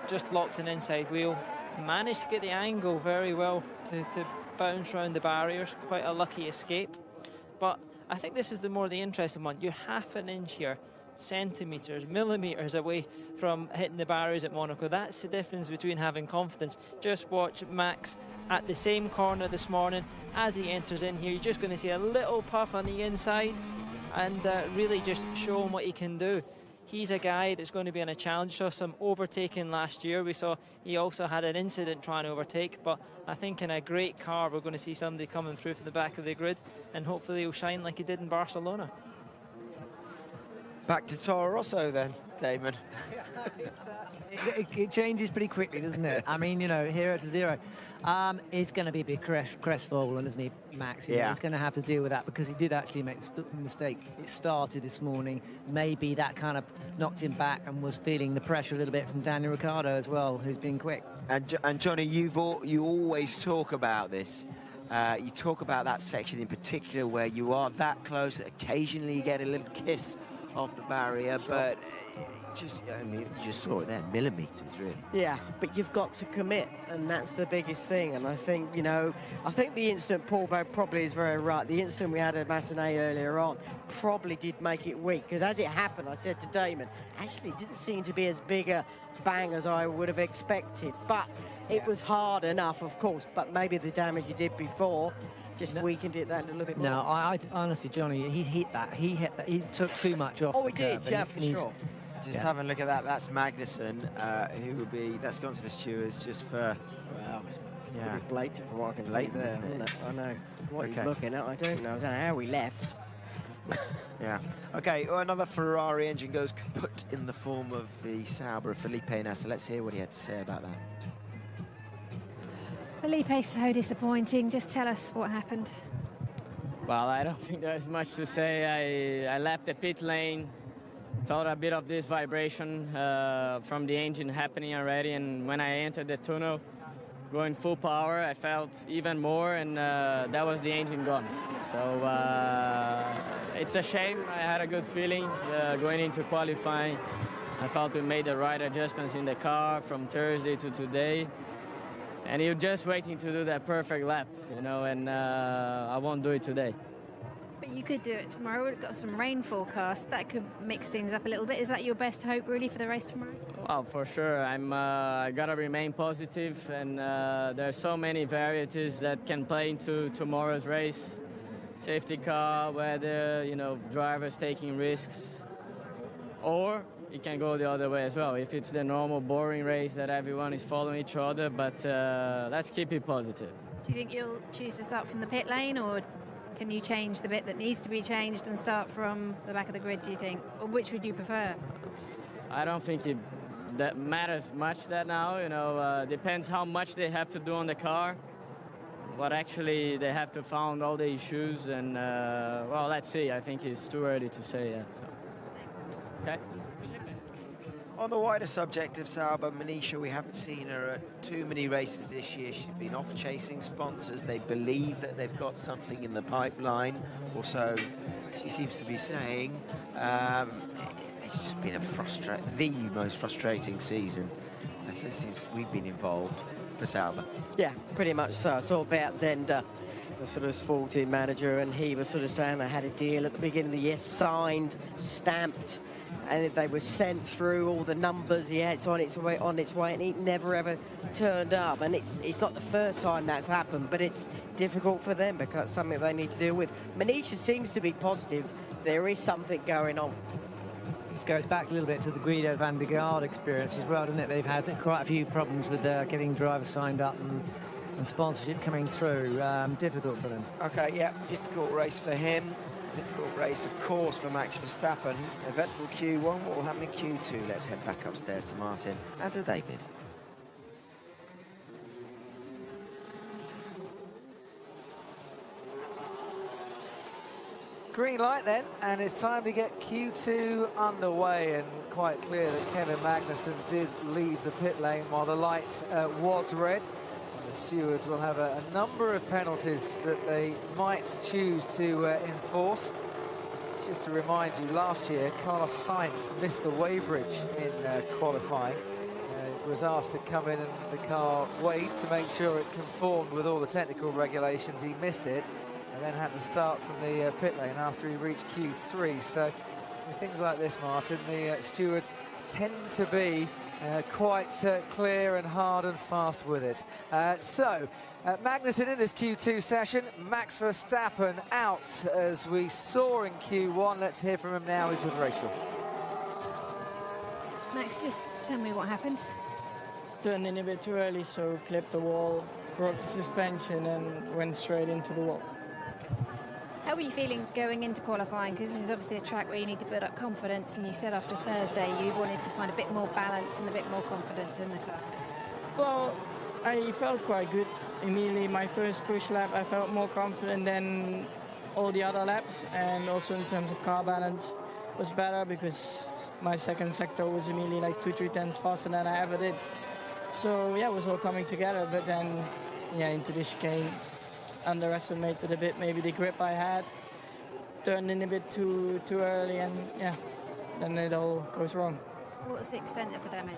E: just locked an inside wheel. Managed to get the angle very well to bounce around the barriers. Quite a lucky escape. But I think this is the interesting one. You're half an inch here, centimetres, millimetres away from hitting the barriers at Monaco. That's the difference between having confidence. Just watch Max at the same corner this morning. As he enters in here, you're just going to see a little puff on the inside, and really just show him what he can do. He's a guy that's going to be on a challenge. Saw some overtaking last year. We saw he also had an incident trying to overtake, but I think in a great car we're going to see somebody coming through from the back of the grid, and hopefully he'll shine like he did in Barcelona.
A: Back to Toro Rosso then, Damon.
F: It changes pretty quickly, doesn't it? I mean, you know, 0 to 0. It's going to be a big crestfallen, isn't he, Max? You know, he's going to have to deal with that, because he did actually make a mistake. It started this morning. Maybe that kind of knocked him back, and was feeling the pressure a little bit from Daniel Ricciardo as well, who's been quick.
A: And Johnny, you always talk about this. You talk about that section in particular where you are that close that occasionally you get a little kiss off the barrier, but you just saw it there, millimetres, really.
G: Yeah, but you've got to commit, and that's the biggest thing. And I think, you know, the incident, Paul probably is very right. The incident we had at Masseny earlier on probably did make it weak, because as it happened, I said to Damon, actually, it didn't seem to be as big a bang as I would have expected. But it was hard enough, of course, but maybe the damage you did before just weakened it that little bit more.
F: No, I honestly, Johnny, he hit that. He took too much off.
G: Oh, he did, yeah, for sure.
A: Just having a look at that. That's Magnussen, who will be. That's gone to the stewards just for.
G: Well, it's pretty blatant from what I can see there. Isn't it? I know what he's looking at. I don't know. I don't know how he left.
A: Yeah. Okay. Well, another Ferrari engine goes kaput in the form of the Sauber of Felipe Nasser. Let's hear what he had to say about that.
H: Felipe, so disappointing. Just tell us what happened.
I: Well, I don't think there's much to say. I left the pit lane, felt a bit of this vibration from the engine happening already, and when I entered the tunnel, going full power, I felt even more, and that was the engine gone. So it's a shame. I had a good feeling going into qualifying. I felt we made the right adjustments in the car from Thursday to today. And you're just waiting to do that perfect lap, you know, and I won't do it today.
H: But you could do it tomorrow. We've got some rain forecast. That could mix things up a little bit. Is that your best hope, really, for the race tomorrow?
I: Well, for sure. I got to remain positive, and there's so many varieties that can play into tomorrow's race. Safety car, weather, you know, drivers taking risks. Or it can go the other way as well, if it's the normal boring race that everyone is following each other, but let's keep it positive.
H: Do you think you'll choose to start from the pit lane, or can you change the bit that needs to be changed and start from the back of the grid, do you think? Or which would you prefer?
I: I don't think that matters much that now, you know, depends how much they have to do on the car, what actually they have to find all the issues, and well, let's see. I think it's too early to say yet. So. Okay.
A: On the wider subject of Sauber, Manisha, we haven't seen her at too many races this year. She's been off chasing sponsors. They believe that they've got something in the pipeline, or so she seems to be saying. It's just been the most frustrating season since we've been involved for Sauber.
G: Yeah, pretty much so. I saw Bert Zender the sort of sporting manager, and he was sort of saying they had a deal at the beginning of the year, signed, stamped, and they were sent through all the numbers. Yeah, it's on its way, and it never ever turned up. And it's not the first time that's happened, but it's difficult for them because it's something they need to deal with. Manisha seems to be positive. There is something going on.
F: This goes back a little bit to the Guido van der Garde experience as well, doesn't it? They've had quite a few problems with getting drivers signed up and sponsorship coming through. Difficult for them.
A: Okay, yeah, difficult race for him. Difficult race, of course, for Max Verstappen. Eventful Q1, what will happen in Q2? Let's head back upstairs to Martin and to David.
B: Green light then, and it's time to get Q2 underway, and quite clear that Kevin Magnussen did leave the pit lane while the lights was red. And the stewards will have a number of penalties that they might choose to enforce. Just to remind you, last year Carlos Sainz missed the weighbridge in qualifying. Was asked to come in and the car weighed to make sure it conformed with all the technical regulations. He missed it, and then had to start from the pit lane after he reached Q3. So with things like this, Martin, the stewards tend to be quite clear and hard and fast with it. Magnussen in this Q2 session, Max Verstappen out as we saw in Q1. Let's hear from him now. He's with Rachel.
H: Max, just tell me what happened.
J: Turned in a bit too early, so clipped the wall, broke the suspension and went straight into the wall.
H: How were you feeling going into qualifying? Because this is obviously a track where you need to build up confidence, and you said after Thursday you wanted to find a bit more balance and a bit more confidence in the car.
J: Well, I felt quite good. Immediately my first push lap I felt more confident than all the other laps, and also in terms of car balance was better because my second sector was immediately like 2-3 tenths faster than I ever did. So yeah, it was all coming together, but then yeah, into the chicane, underestimated a bit maybe the grip I had, turned in a bit too early, and yeah, then it all goes wrong.
H: What was the extent of the damage?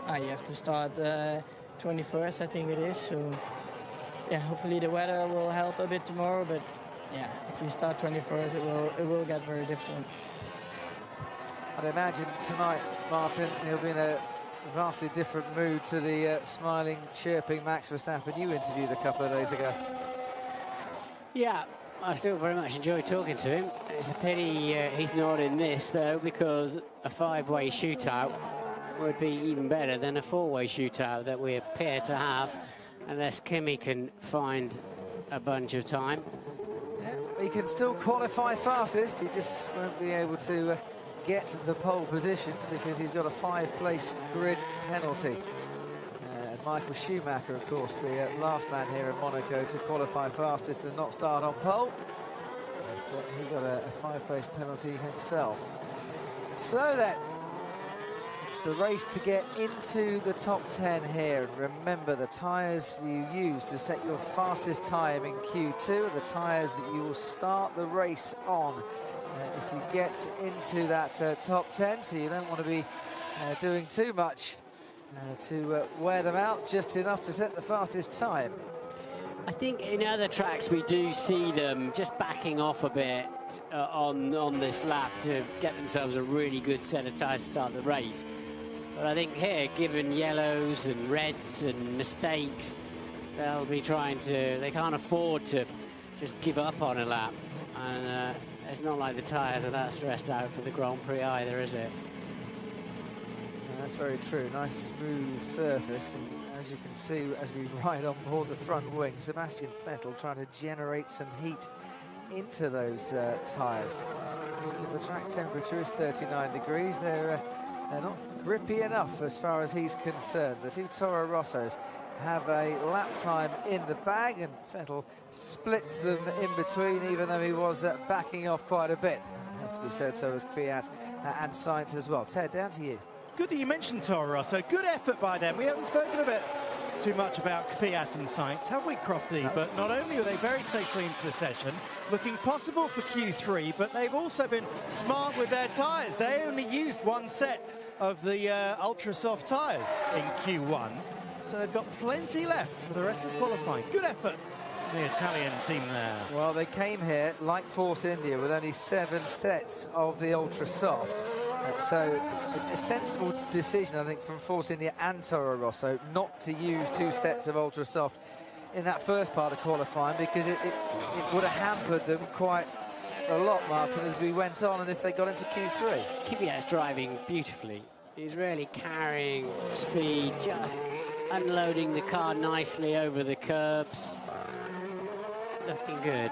J: You have to start 21st, I think it is, so yeah, hopefully the weather will help a bit tomorrow, but yeah, if you start 21st, it will get very different.
B: I'd imagine tonight, Martin, he'll be in a vastly different mood to the smiling, chirping Max Verstappen you interviewed a couple of days ago.
C: Yeah, I still very much enjoy talking to him. It's a pity he's not in this, though, because a 5-way shootout would be even better than a 4-way shootout that we appear to have, unless Kimi can find a bunch of time.
B: Yeah, he can still qualify fastest, he just won't be able to get the pole position because he's got a 5-place grid penalty. Michael Schumacher, of course, the last man here in Monaco to qualify fastest and not start on pole. But he got a 5-place penalty himself. So then, it's the race to get into the top 10 here. And remember, the tyres you use to set your fastest time in Q2 are the tyres that you will start the race on. If you get into that top 10, so you don't want to be doing too much to wear them out, just enough to set the fastest time.
C: I think in other tracks we do see them just backing off a bit on this lap to get themselves a really good set of tyres to start the race. But I think here, given yellows and reds and mistakes, they'll be trying to, they can't afford to just give up on a lap. And it's not like the tyres are that stressed out for the Grand Prix either, is it?
B: Yeah, that's very true. Nice smooth surface. And as you can see, as we ride on board the front wing, Sebastian Vettel trying to generate some heat into those tyres. If the track temperature is 39 degrees, they're not grippy enough as far as he's concerned. The two Toro Rossos have a lap time in the bag, and Vettel splits them in between, even though he was backing off quite a bit. Has to be said, so was Kvyat and Sainz as well. Ted, down to you.
D: Good that you mentioned Toro Rosso. Good effort by them. We haven't spoken a bit too much about Kvyat and Sainz, have we, Crofty? No. But not only are they very safely into the session, looking possible for Q3, but they've also been smart with their tyres. They only used one set of the ultra-soft tyres in Q1. So they've got plenty left for the rest of qualifying. Good effort the Italian team there?
B: Well, they came here, like Force India, with only 7 sets of the Ultra Soft. So a sensible decision, I think, from Force India and Toro Rosso not to use 2 sets of Ultra Soft in that first part of qualifying, because it would have hampered them quite a lot, Martin, as we went on, and if they got into Q3.
C: Kvyat's driving beautifully. He's really carrying speed, just unloading the car nicely over the curbs. Looking good.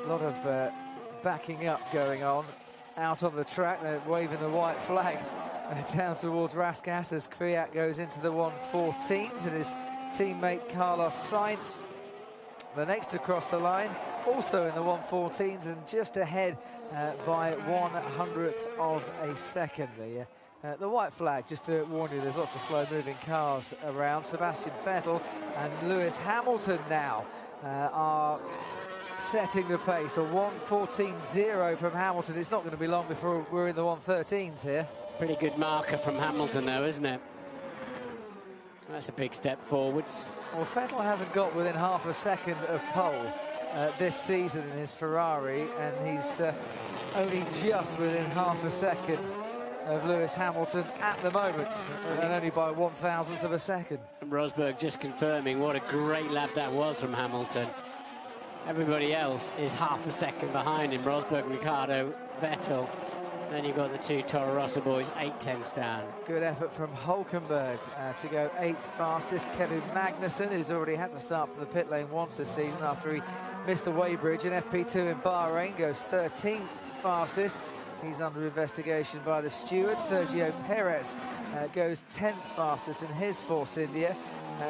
B: A lot of backing up going on out on the track. They're waving the white flag down towards Raskas as Kvyat goes into the 114s, and his teammate Carlos Sainz, the next to cross the line, also in the 114s, and just ahead by 1/100th of a second. The white flag, just to warn you, there's lots of slow-moving cars around. Sebastian Vettel and Lewis Hamilton now are setting the pace. A 1:14.0 from Hamilton. It's not going to be long before we're in the 113s here.
C: Pretty good marker from Hamilton, though, isn't it? That's a big step forwards.
B: Well, Vettel hasn't got within half a second of pole this season in his Ferrari, and he's only just within half a second of Lewis Hamilton at the moment, and only by 1,000th of a second.
C: And Rosberg just confirming what a great lap that was from Hamilton. Everybody else is half a second behind him. Rosberg, Ricciardo, Vettel. Then you've got the 2 Toro Rosso boys, 8/10 down.
B: Good effort from Hulkenberg to go 8th fastest. Kevin Magnussen, who's already had to start from the pit lane once this season after he missed the weighbridge in FP2 in Bahrain, goes 13th fastest. He's under investigation by the steward. Sergio Perez goes 10th fastest in his Force India.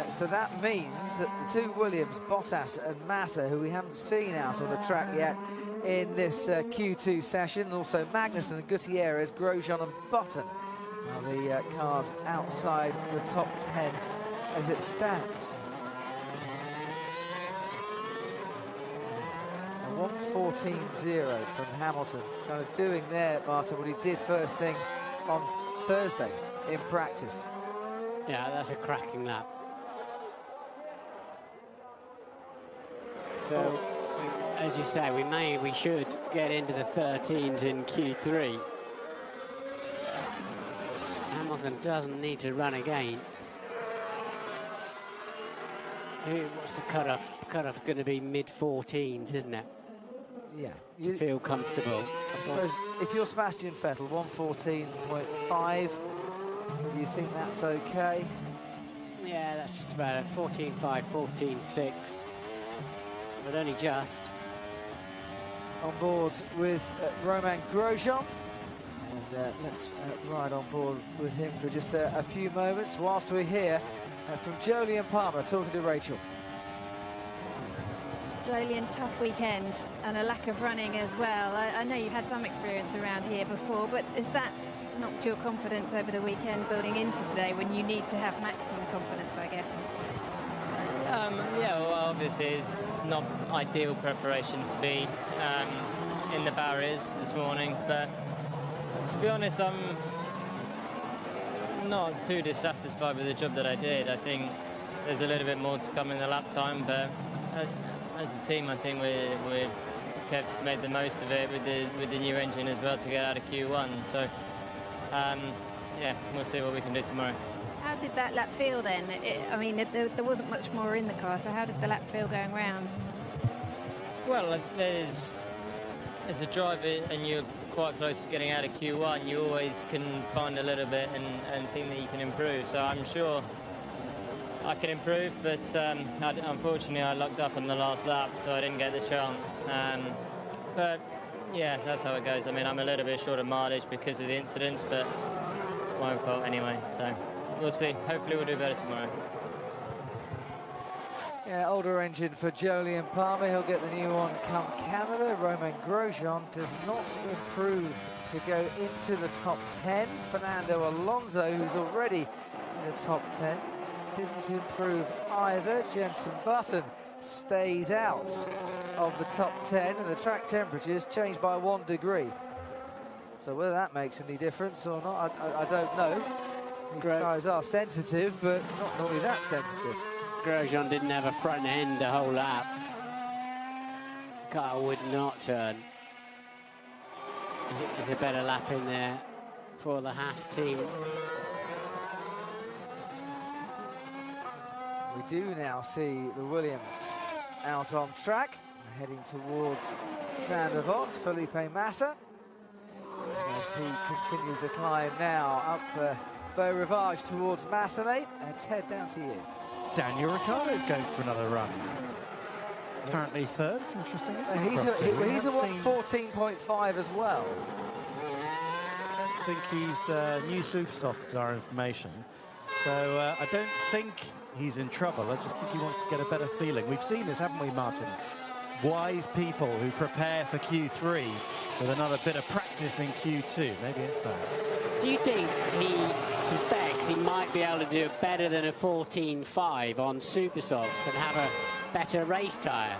B: So that means that the 2 Williams, Bottas and Massa, who we haven't seen out on the track yet in this Q2 session, also Magnussen, Gutierrez, Grosjean and Button are the cars outside the top 10 as it stands. 1:14.0 from Hamilton, kind of doing there, Martin, what he did first thing on Thursday in practice.
C: Yeah, that's a cracking lap. So, as you say, we should get into the 13s in Q3. Hamilton doesn't need to run again. What's the cutoff? Cutoff going to be mid-14s, isn't it?
B: Yeah.
C: To feel comfortable.
B: I suppose if you're Sebastian Vettel, 1:14.5, do you think that's okay?
C: Yeah, that's just about it. 14.5, 14.6. But only just.
B: On board with Romain Grosjean. And let's ride on board with him for just a few moments whilst we're here from Jolyon Palmer talking to Rachel.
H: Jolyon, tough weekend and a lack of running as well. I know you've had some experience around here before, but is that knocked your confidence over the weekend building into today when you need to have maximum confidence, I guess?
E: Yeah, well, obviously it's not ideal preparation to be in the barriers this morning, but to be honest, I'm not too dissatisfied with the job that I did. I think there's a little bit more to come in the lap time, but as a team, I think we've made the most of it with the new engine as well to get out of Q1. So, yeah, we'll see what we can do tomorrow.
H: How did that lap feel then? I mean, there wasn't much more in the car, so how did the lap feel going round?
E: Well, there's a driver and you're quite close to getting out of Q1, you always can find a little bit and think that you can improve. So I'm sure I can improve, but unfortunately I lucked up on the last lap, so I didn't get the chance. But yeah, that's how it goes. I mean, I'm a little bit short of mileage because of the incidents, but it's my fault anyway. So we'll see. Hopefully we'll do better tomorrow.
B: Yeah, older engine for Jolyon Palmer. He'll get the new one come Canada. Romain Grosjean does not improve to go into the top 10. Fernando Alonso, who's already in the top 10, didn't improve either. Jenson Button stays out of the top 10, and the track temperatures changed by 1 degree. So whether that makes any difference or not, I don't know. These tyres are sensitive, but not normally that sensitive.
C: Grosjean didn't have a front end the whole lap. The car would not turn. There's a better lap in there for the Haas team.
B: We do now see the Williams out on track, heading towards Saint-Devote. Felipe Massa, as he continues the climb now up Beau Rivage towards Massenet. Ted, down to you.
D: Daniel Ricciardo is going for another run. Currently third. It's interesting, isn't it?
B: He's a 14.5 as well.
D: I think he's new super softs, our information. So I don't think he's in trouble. I just think he wants to get a better feeling. We've seen this, haven't we, Martin? Wise people who prepare for Q3 with another bit of practice in Q2. Maybe it's that.
C: Do you think he suspects he might be able to do better than a 14.5 on super softs and have a better race tyre?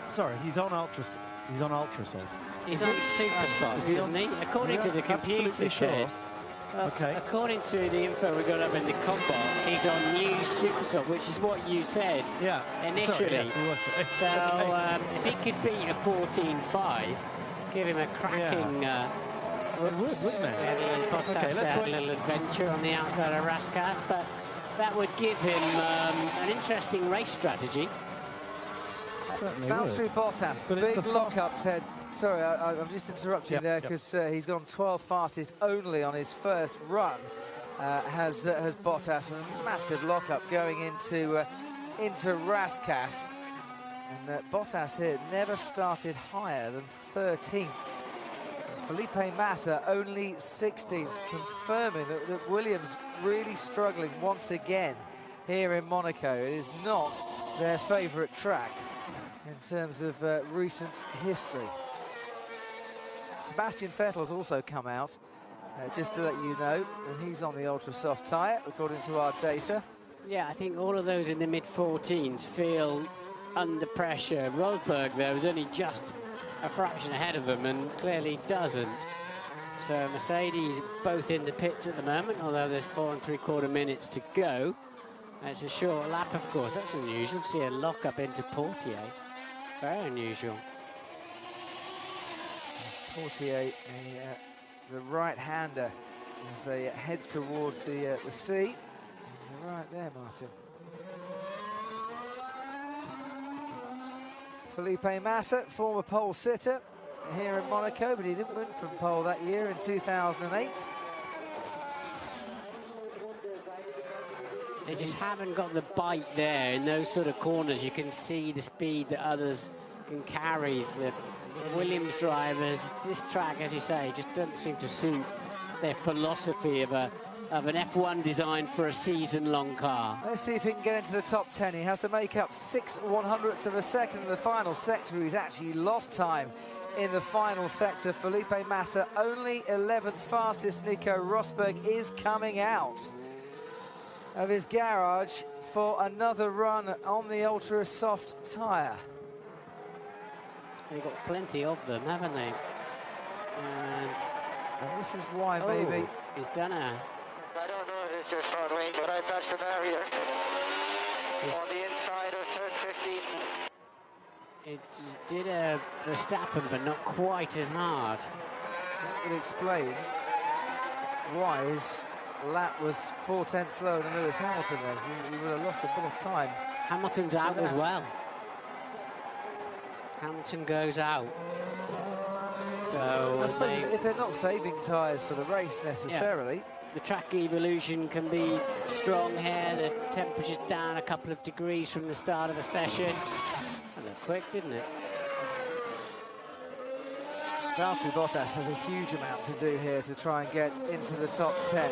D: Sorry, he's on ultra soft.
C: He's on super softs, isn't he? According to the computer,
D: sure.
C: Okay. According to the info we got up in the combox, he's on new super soft, which is what you said initially.
D: Sorry, yes, he was.
C: So if he could beat a 14.5, give him a cracking...
D: it would, wouldn't it?
C: Bottas had a little adventure on the outside of Raskas, but that would give him an interesting race strategy.
D: Certainly
B: Bounce through Bottas, but big lock-up, Ted. Sorry, I'm just interrupting there because he's gone 12 fastest only on his first run. Has Bottas with a massive lock-up going into Raskas. And Bottas here never started higher than 13th. Felipe Massa only 16th, confirming that Williams really struggling once again here in Monaco. It is not their favourite track in terms of recent history. Sebastian Vettel's also come out, just to let you know, and he's on the ultra soft tyre according to our data.
C: Yeah, I think all of those in the mid-14s feel under pressure. Rosberg, though, is only just a fraction ahead of them and clearly doesn't. So Mercedes both in the pits at the moment, although there's 4 3/4 minutes to go. It's a short lap, of course. That's unusual to see a lock-up into Portier. Very unusual.
B: Portier, the right-hander, as they head towards the sea. You're right there, Martin. Felipe Massa, former pole sitter here in Monaco, but he didn't win from pole that year in 2008.
C: They just haven't got the bite there. In those sort of corners, you can see the speed that others can carry. The Williams drivers, this track, as you say, just doesn't seem to suit their philosophy of an F1 designed for a season-long car.
B: Let's see if he can get into the top 10. He has to make up 6/100ths of a second in the final sector. He's actually lost time in the final sector. Felipe Massa only 11th fastest. Nico Rosberg is coming out of his garage for another run on the ultra soft tyre.
C: They've got plenty of them, haven't they? And
B: this is why maybe
C: he's done a...
K: I don't know if it's just front wing, but I touched the barrier on the inside of turn 15.
C: It did a Verstappen, but not quite as hard.
B: That would explain why his lap was 4/10 slower than Lewis Hamilton. He would have lost a bit of time.
C: Hamilton's out as well. Hamilton goes out. So
B: I suppose if they're not saving tyres for the race necessarily.
C: The track evolution can be strong here. The temperature's down a couple of degrees from the start of the session. That looked quick, didn't it?
B: Valtteri Bottas has a huge amount to do here to try and get into the top 10.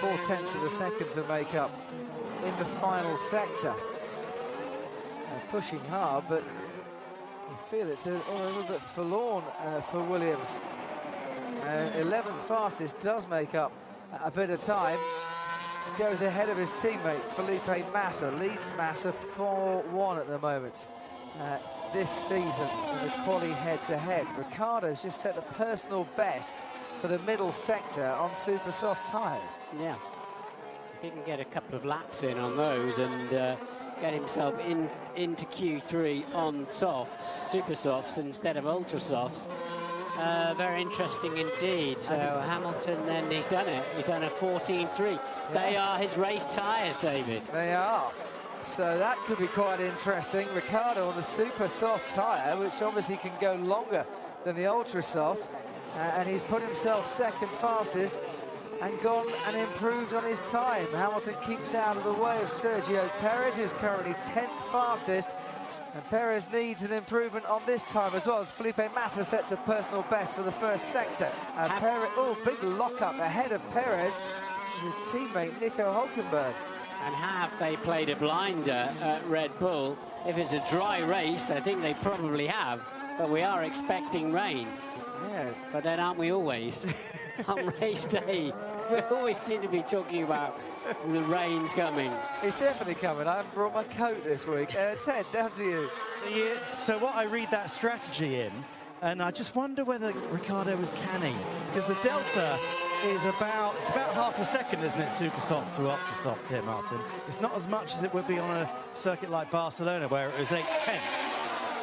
B: 4/10 of a second to make up in the final sector. Pushing hard, but you feel it's a little bit forlorn for Williams. 11th fastest does make up a bit of time. Goes ahead of his teammate Felipe Massa. Leads Massa 4-1 at the moment this season in the quali head-to-head. Ricciardo's just set the personal best for the middle sector on super soft tyres.
C: Yeah. if he can get a couple of laps in on those and get himself into Q3 on softs, super softs instead of ultra softs. Very interesting indeed. So Hamilton, then he's done it. He's done a 14.3. Yeah. They are his race tyres, David.
B: They are. So that could be quite interesting. Ricciardo on the super soft tyre, which obviously can go longer than the ultra soft. And he's put himself second fastest and gone and improved on his time. Hamilton keeps out of the way of Sergio Perez, who's currently 10th fastest. And Perez needs an improvement on this time as well, as Felipe Massa sets a personal best for the first sector. Perez, big lock-up ahead of Perez is his teammate Nico Hülkenberg.
C: And have they played a blinder at Red Bull? If it's a dry race, I think they probably have, but we are expecting rain.
B: Yeah.
C: But then aren't we always? On race day, we always seem to be talking about the rain's coming.
B: It's definitely coming. I haven't brought my coat this week. Ted, down to you.
D: So what I read that strategy in, and I just wonder whether Ricciardo was canny, because the delta is about half a second, isn't it, super soft to ultra soft here, Martin? It's not as much as it would be on a circuit like Barcelona, where it was 8/10.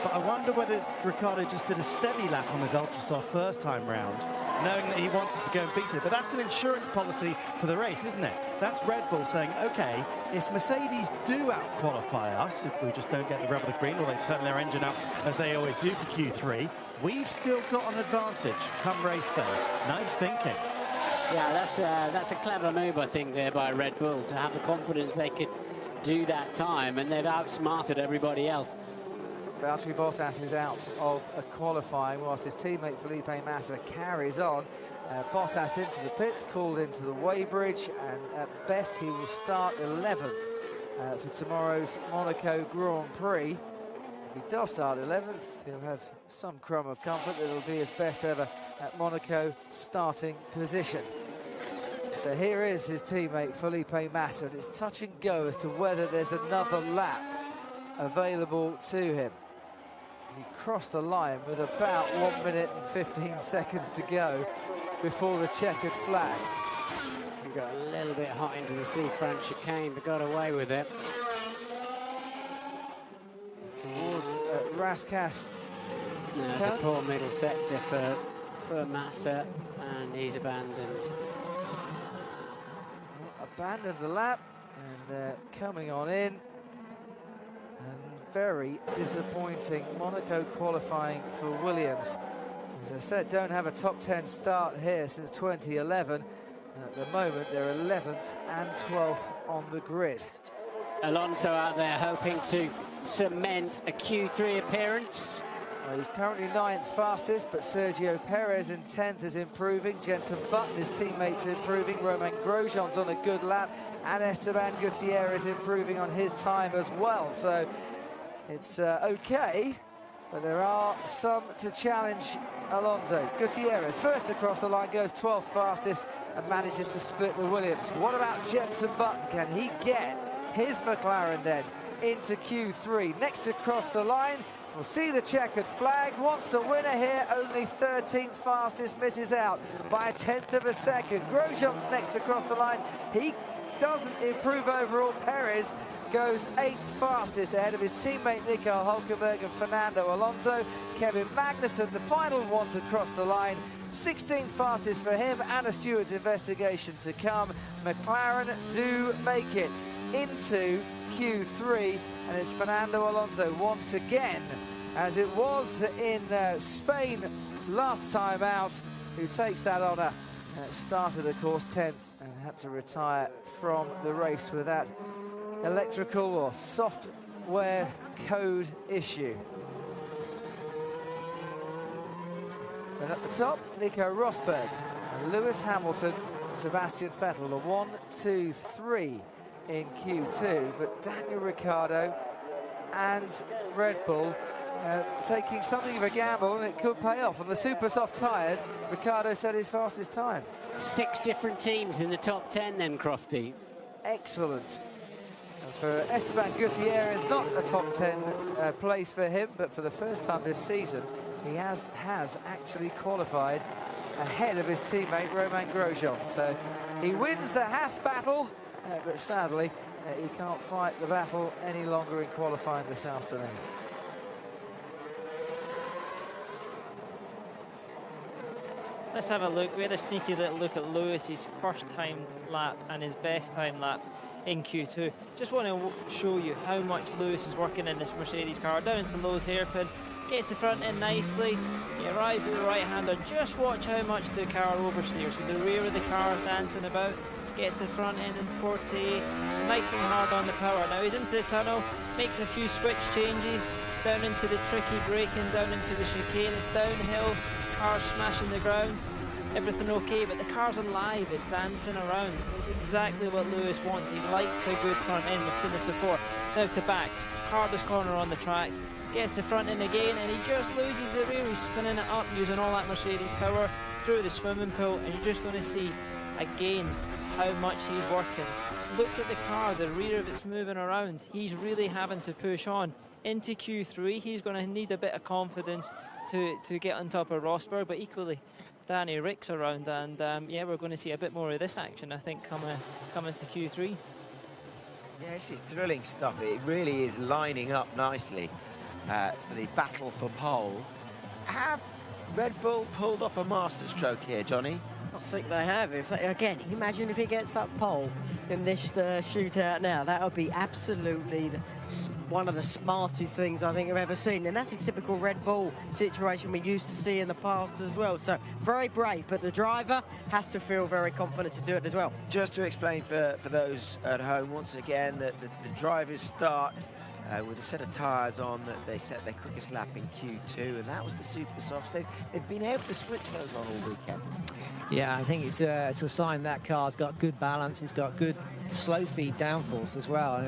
D: But I wonder whether Ricciardo just did a steady lap on his ultra soft first time round, knowing that he wanted to go and beat it. But that's an insurance policy for the race, isn't it? That's Red Bull saying, OK, if Mercedes do out-qualify us, if we just don't get the rubber to green, or they turn their engine up as they always do for Q3, we've still got an advantage come race day. Nice thinking.
C: Yeah, that's a clever move, I think, there by Red Bull, to have the confidence they could do that time, and they've outsmarted everybody else.
B: Valtteri Bottas is out of qualifying, whilst his teammate Felipe Massa carries on. Bottas into the pits, called into the weighbridge, and at best he will start 11th for tomorrow's Monaco Grand Prix. If he does start 11th, he'll have some crumb of comfort that it'll be his best ever at Monaco starting position. So here is his teammate Felipe Massa, and it's touch and go as to whether there's another lap available to him. He crossed the line with about 1 minute and 15 seconds to go before the checkered flag.
C: He got a little bit hot into the C-front chicane, but got away with it.
B: Towards Raskas.
C: No, it's a poor middle sector for Massa, and he's abandoned.
B: Abandoned the lap, and coming on in. Very disappointing Monaco qualifying for Williams. As I said, don't have a top 10 start here since 2011. And at the moment, they're 11th and 12th on the grid.
C: Alonso out there hoping to cement a Q3 appearance.
B: Well, he's currently 9th fastest, but Sergio Perez in 10th is improving. Jenson Button, his teammates, improving. Romain Grosjean's on a good lap. And Esteban Gutierrez improving on his time as well. So it's OK, but there are some to challenge Alonso. Gutierrez, first across the line, goes 12th fastest and manages to split the Williams. What about Jenson Button? Can he get his McLaren then into Q3? Next across the line, we'll see the checkered flag. Wants a winner here, only 13th fastest, misses out by 1/10 of a second. Grosjean's next across the line. He doesn't improve overall. Perez goes 8th fastest ahead of his teammate Nico Hülkenberg and Fernando Alonso. Kevin Magnussen, the final one to cross the line, 16th fastest for him, and a steward's investigation to come. McLaren do make it into Q3, and it's Fernando Alonso once again, as it was in Spain last time out, who takes that honour. Started, of course, 10th and had to retire from the race with that electrical or software code issue. And at the top, Nico Rosberg, Lewis Hamilton, Sebastian Vettel, the 1, 2, 3 in Q2, but Daniel Ricciardo and Red Bull taking something of a gamble, and it could pay off. On the super soft tyres, Ricciardo set his fastest time.
C: 6 different teams in the top 10 then, Crofty.
B: Excellent. And for Esteban Gutierrez, not a top 10 place for him, but for the first time this season, he has actually qualified ahead of his teammate Romain Grosjean. So he wins the Haas battle but sadly, he can't fight the battle any longer in qualifying this afternoon.
E: Let's have a look. We had a sneaky little look at Lewis's first timed lap and his best time lap in Q2. Just want to show you how much Lewis is working in this Mercedes car. Down into the lowest hairpin, gets the front end nicely, he arrives at the right hander. Just watch how much the car oversteers. So the rear of the car is dancing about, gets the front end in 48, nice and hard on the power. Now he's into the tunnel, makes a few switch changes, down into the tricky braking, down into the chicane, it's downhill, car's smashing the ground, everything okay, but the car's alive, it's dancing around. It's exactly what Lewis wants. He likes a good front end, we've seen this before. Now to back, hardest corner on the track, gets the front end again, and he just loses the rear. He's spinning it up using all that Mercedes power through the swimming pool, and you're just going to see again how much he's working. Look at the car, the rear of it's moving around. He's really having to push on. Into Q3, he's going to need a bit of confidence to get on top of Rosberg, but equally Danny Rick's around, and yeah, we're going to see a bit more of this action, I think, coming to Q3.
A: Yeah, this is thrilling stuff. It really is lining up nicely for the battle for pole. Have Red Bull pulled off a masterstroke here, Johnny?
G: I think they have. Again, imagine if he gets that pole in this shootout now. That would be absolutely one of the smartest things I think I've ever seen. And that's a typical Red Bull situation we used to see in the past as well. So very brave, but the driver has to feel very confident to do it as well.
A: Just to explain for those at home, once again, that the drivers start with a set of tyres on that they set their quickest lap in Q2, and that was the super softs. They've been able to switch those on all weekend.
F: Yeah, I think it's a sign that car's got good balance. It's got good slow speed downforce as well,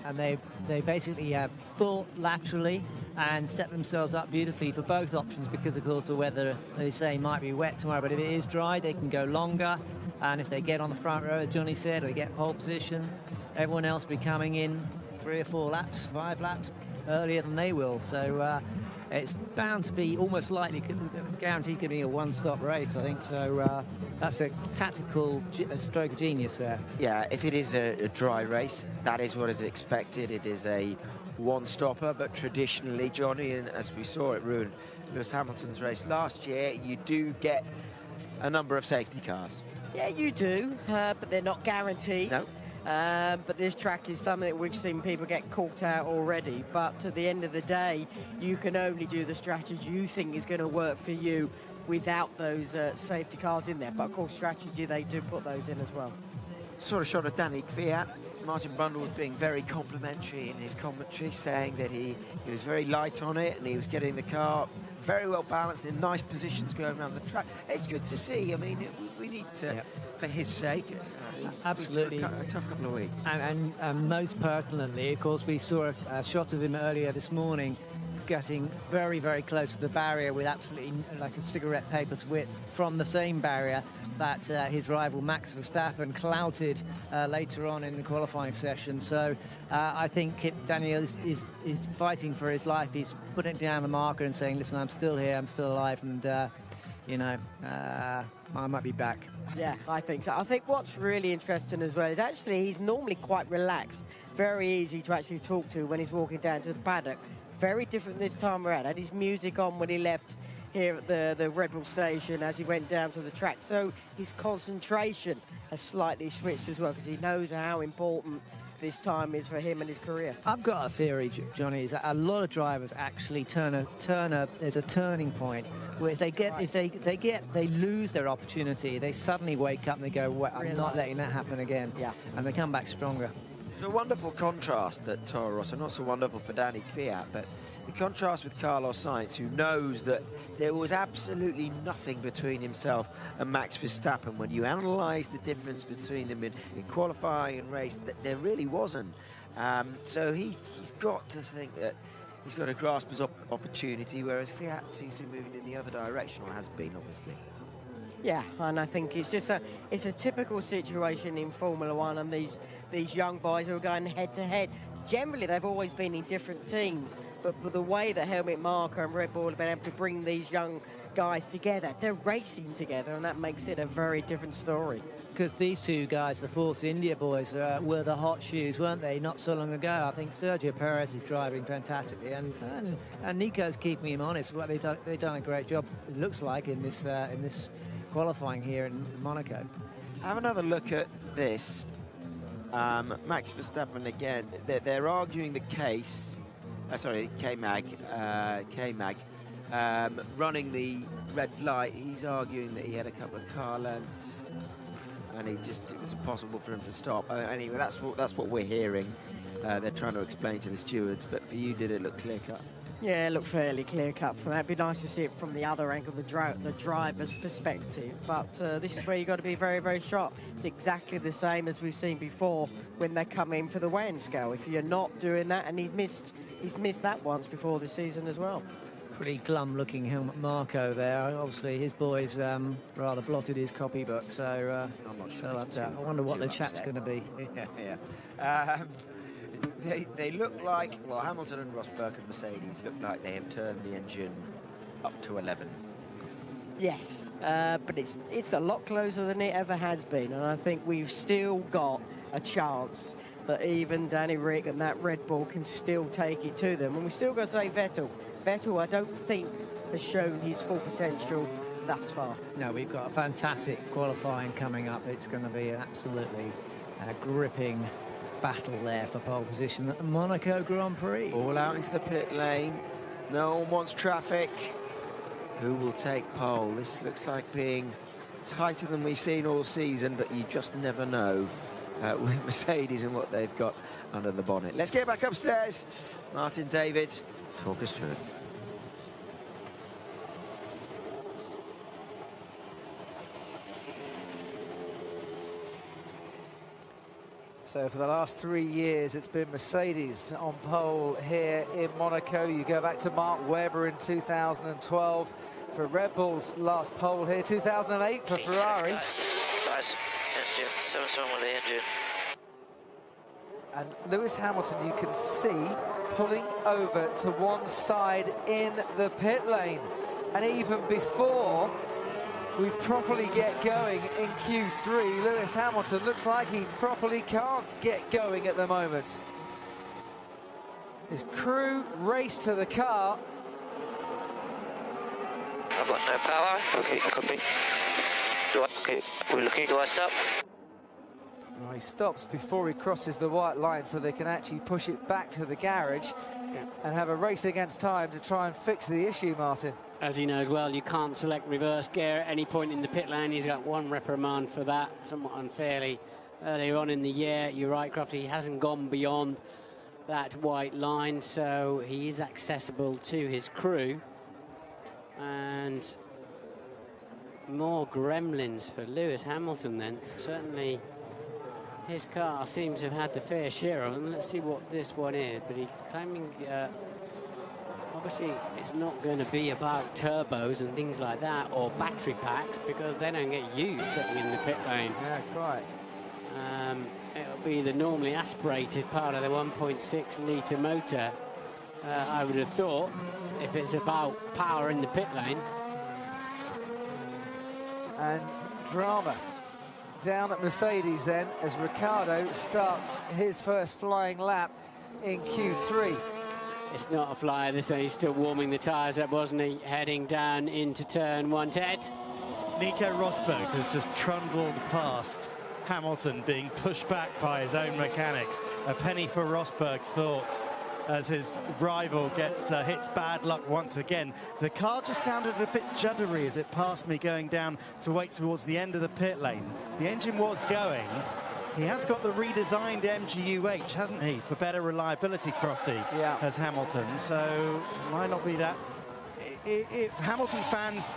F: and they basically have full laterally and set themselves up beautifully for both options, because of course the weather, they say, might be wet tomorrow, but if it is dry they can go longer, and if they get on the front row, as Johnny said, or get pole position, everyone else will be coming in 3 or 4 laps, 5 laps earlier than they will. So it's bound to be almost likely, guaranteed to be a one-stop race, I think. So that's a tactical stroke of genius there.
A: Yeah, if it is a dry race, that is what is expected. It is a one-stopper, but traditionally, Johnny, and as we saw it ruin Lewis Hamilton's race last year, you do get a number of safety cars.
G: Yeah, you do, but they're not guaranteed.
A: No.
G: But this track is something that we've seen people get caught out already. But at the end of the day, you can only do the strategy you think is going to work for you without those safety cars in there. But of course, strategy, they do put those in as well.
A: Sort of shot of Danny Kvyat. Martin Brundle was being very complimentary in his commentary, saying that he was very light on it and he was getting the car very well balanced in nice positions going around the track. It's good to see. I mean, we need to, for his sake.
F: Absolutely.
A: A tough couple of weeks.
F: And most pertinently, of course, we saw a shot of him earlier this morning getting very, very close to the barrier with absolutely like a cigarette paper's width from the same barrier that his rival Max Verstappen clouted later on in the qualifying session. So I think Daniel is fighting for his life. He's putting down the marker and saying, listen, I'm still here, I'm still alive, and you know, I might be back.
G: Yeah, I think so. I think what's really interesting as well is actually he's normally quite relaxed, very easy to actually talk to when he's walking down to the paddock. Very different this time around. Had his music on when he left here at the Red Bull station as he went down to the track. So his concentration has slightly switched as well, because he knows how important this time is for him and his career.
F: I've got a theory, Johnny, is that a lot of drivers actually there's a turning point where if they lose their opportunity, they suddenly wake up and they go, well, I'm not letting that happen again.
G: Yeah.
F: And they come back stronger.
A: It's a wonderful contrast at Toro Rosso, not so wonderful for Danny Kvyat, but the contrast with Carlos Sainz, who knows that there was absolutely nothing between himself and Max Verstappen. When you analyse the difference between them in qualifying and race, that there really wasn't. So he's got to think that he's got to grasp his opportunity, whereas Kvyat seems to be moving in the other direction, or has been, obviously.
G: Yeah, and I think it's just a typical situation in Formula 1, and these young boys who are going head to head. generally they've always been in different teams, but the way that Helmut Marko and Red Bull have been able to bring these young guys together, they're racing together, and that makes it a very different story.
F: Because these two guys, the Force India boys, were the hot shoes, weren't they, not so long ago? I think Sergio Perez is driving fantastically, and Nico's keeping him honest. Well, they've done a great job, it looks like, in this qualifying here in Monaco.
A: Have another look at this. Max Verstappen again. They're arguing the case. K-Mag. Running the red light. He's arguing that he had a couple of car lengths, and it was impossible for him to stop. Anyway, that's what we're hearing. They're trying to explain to the stewards. But for you, did it look clear cut?
G: Yeah, it looked fairly clear-cut from that. It'd be nice to see it from the other angle, the driver's perspective. But this is where you've got to be very, very sharp. It's exactly the same as we've seen before when they come in for the weighing scale. If you're not doing that, and he's missed that once before this season as well.
F: Pretty glum-looking Helmut Marko there. Obviously, his boys rather blotted his copybook, so
A: I'm not sure.
F: I wonder what the chat's going to be.
A: Yeah. They look like, well, Hamilton and Rosberg and Mercedes look like they have turned the engine up to 11.
G: Yes, but it's a lot closer than it ever has been, and I think we've still got a chance that even Danny Rick and that Red Bull can still take it to them. And we still got to say Vettel. Vettel, I don't think, has shown his full potential thus far.
F: No, we've got a fantastic qualifying coming up. It's going to be an absolutely gripping battle there for pole position at the Monaco Grand Prix.
A: All out into the pit lane. No one wants traffic. Who will take pole? This looks like being tighter than we've seen all season, but you just never know with Mercedes and what they've got under the bonnet. Let's get back upstairs. Martin, David, talk us through it.
B: So for the last 3 years, it's been Mercedes on pole here in Monaco. You go back to Mark Webber in 2012 for Red Bull's last pole here, 2008 for Ferrari.
L: Guys, engine, something wrong with the engine.
B: And Lewis Hamilton, you can see, pulling over to one side in the pit lane. And even before we properly get going in Q3, Lewis Hamilton looks like he properly can't get going at the moment. His crew race to the car.
L: I've got no power. Okay, copy. Okay, we're looking, do I stop?
B: Well, he stops before he crosses the white line so they can actually push it back to the garage and have a race against time to try and fix the issue, Martin.
C: As he knows well, you can't select reverse gear at any point in the pit lane. He's got one reprimand for that, somewhat unfairly. Earlier on in the year, you're right, Crofty, he hasn't gone beyond that white line, so he is accessible to his crew. And more gremlins for Lewis Hamilton then. Certainly his car seems to have had the fair share of them. Let's see what this one is, but he's claiming obviously it's not going to be about turbos and things like that or battery packs, because they don't get used certainly in the pit lane.
B: Yeah, quite.
C: It'll be the normally aspirated part of the 1.6 litre motor, I would have thought, if it's about power in the pit lane.
B: And drama down at Mercedes then as Ricciardo starts his first flying lap in Q3.
C: It's not a flyer, this he's still warming the tyres up, wasn't he? Heading down into turn 1, Ted.
D: Nico Rosberg has just trundled past Hamilton, being pushed back by his own mechanics. A penny for Rosberg's thoughts as his rival hits bad luck once again. The car just sounded a bit juddery as it passed me going down to wait towards the end of the pit lane. The engine was going. He has got the redesigned MGUH, hasn't he, for better reliability, Crofty,
B: yeah,
D: as Hamilton. So might not be that. If Hamilton fans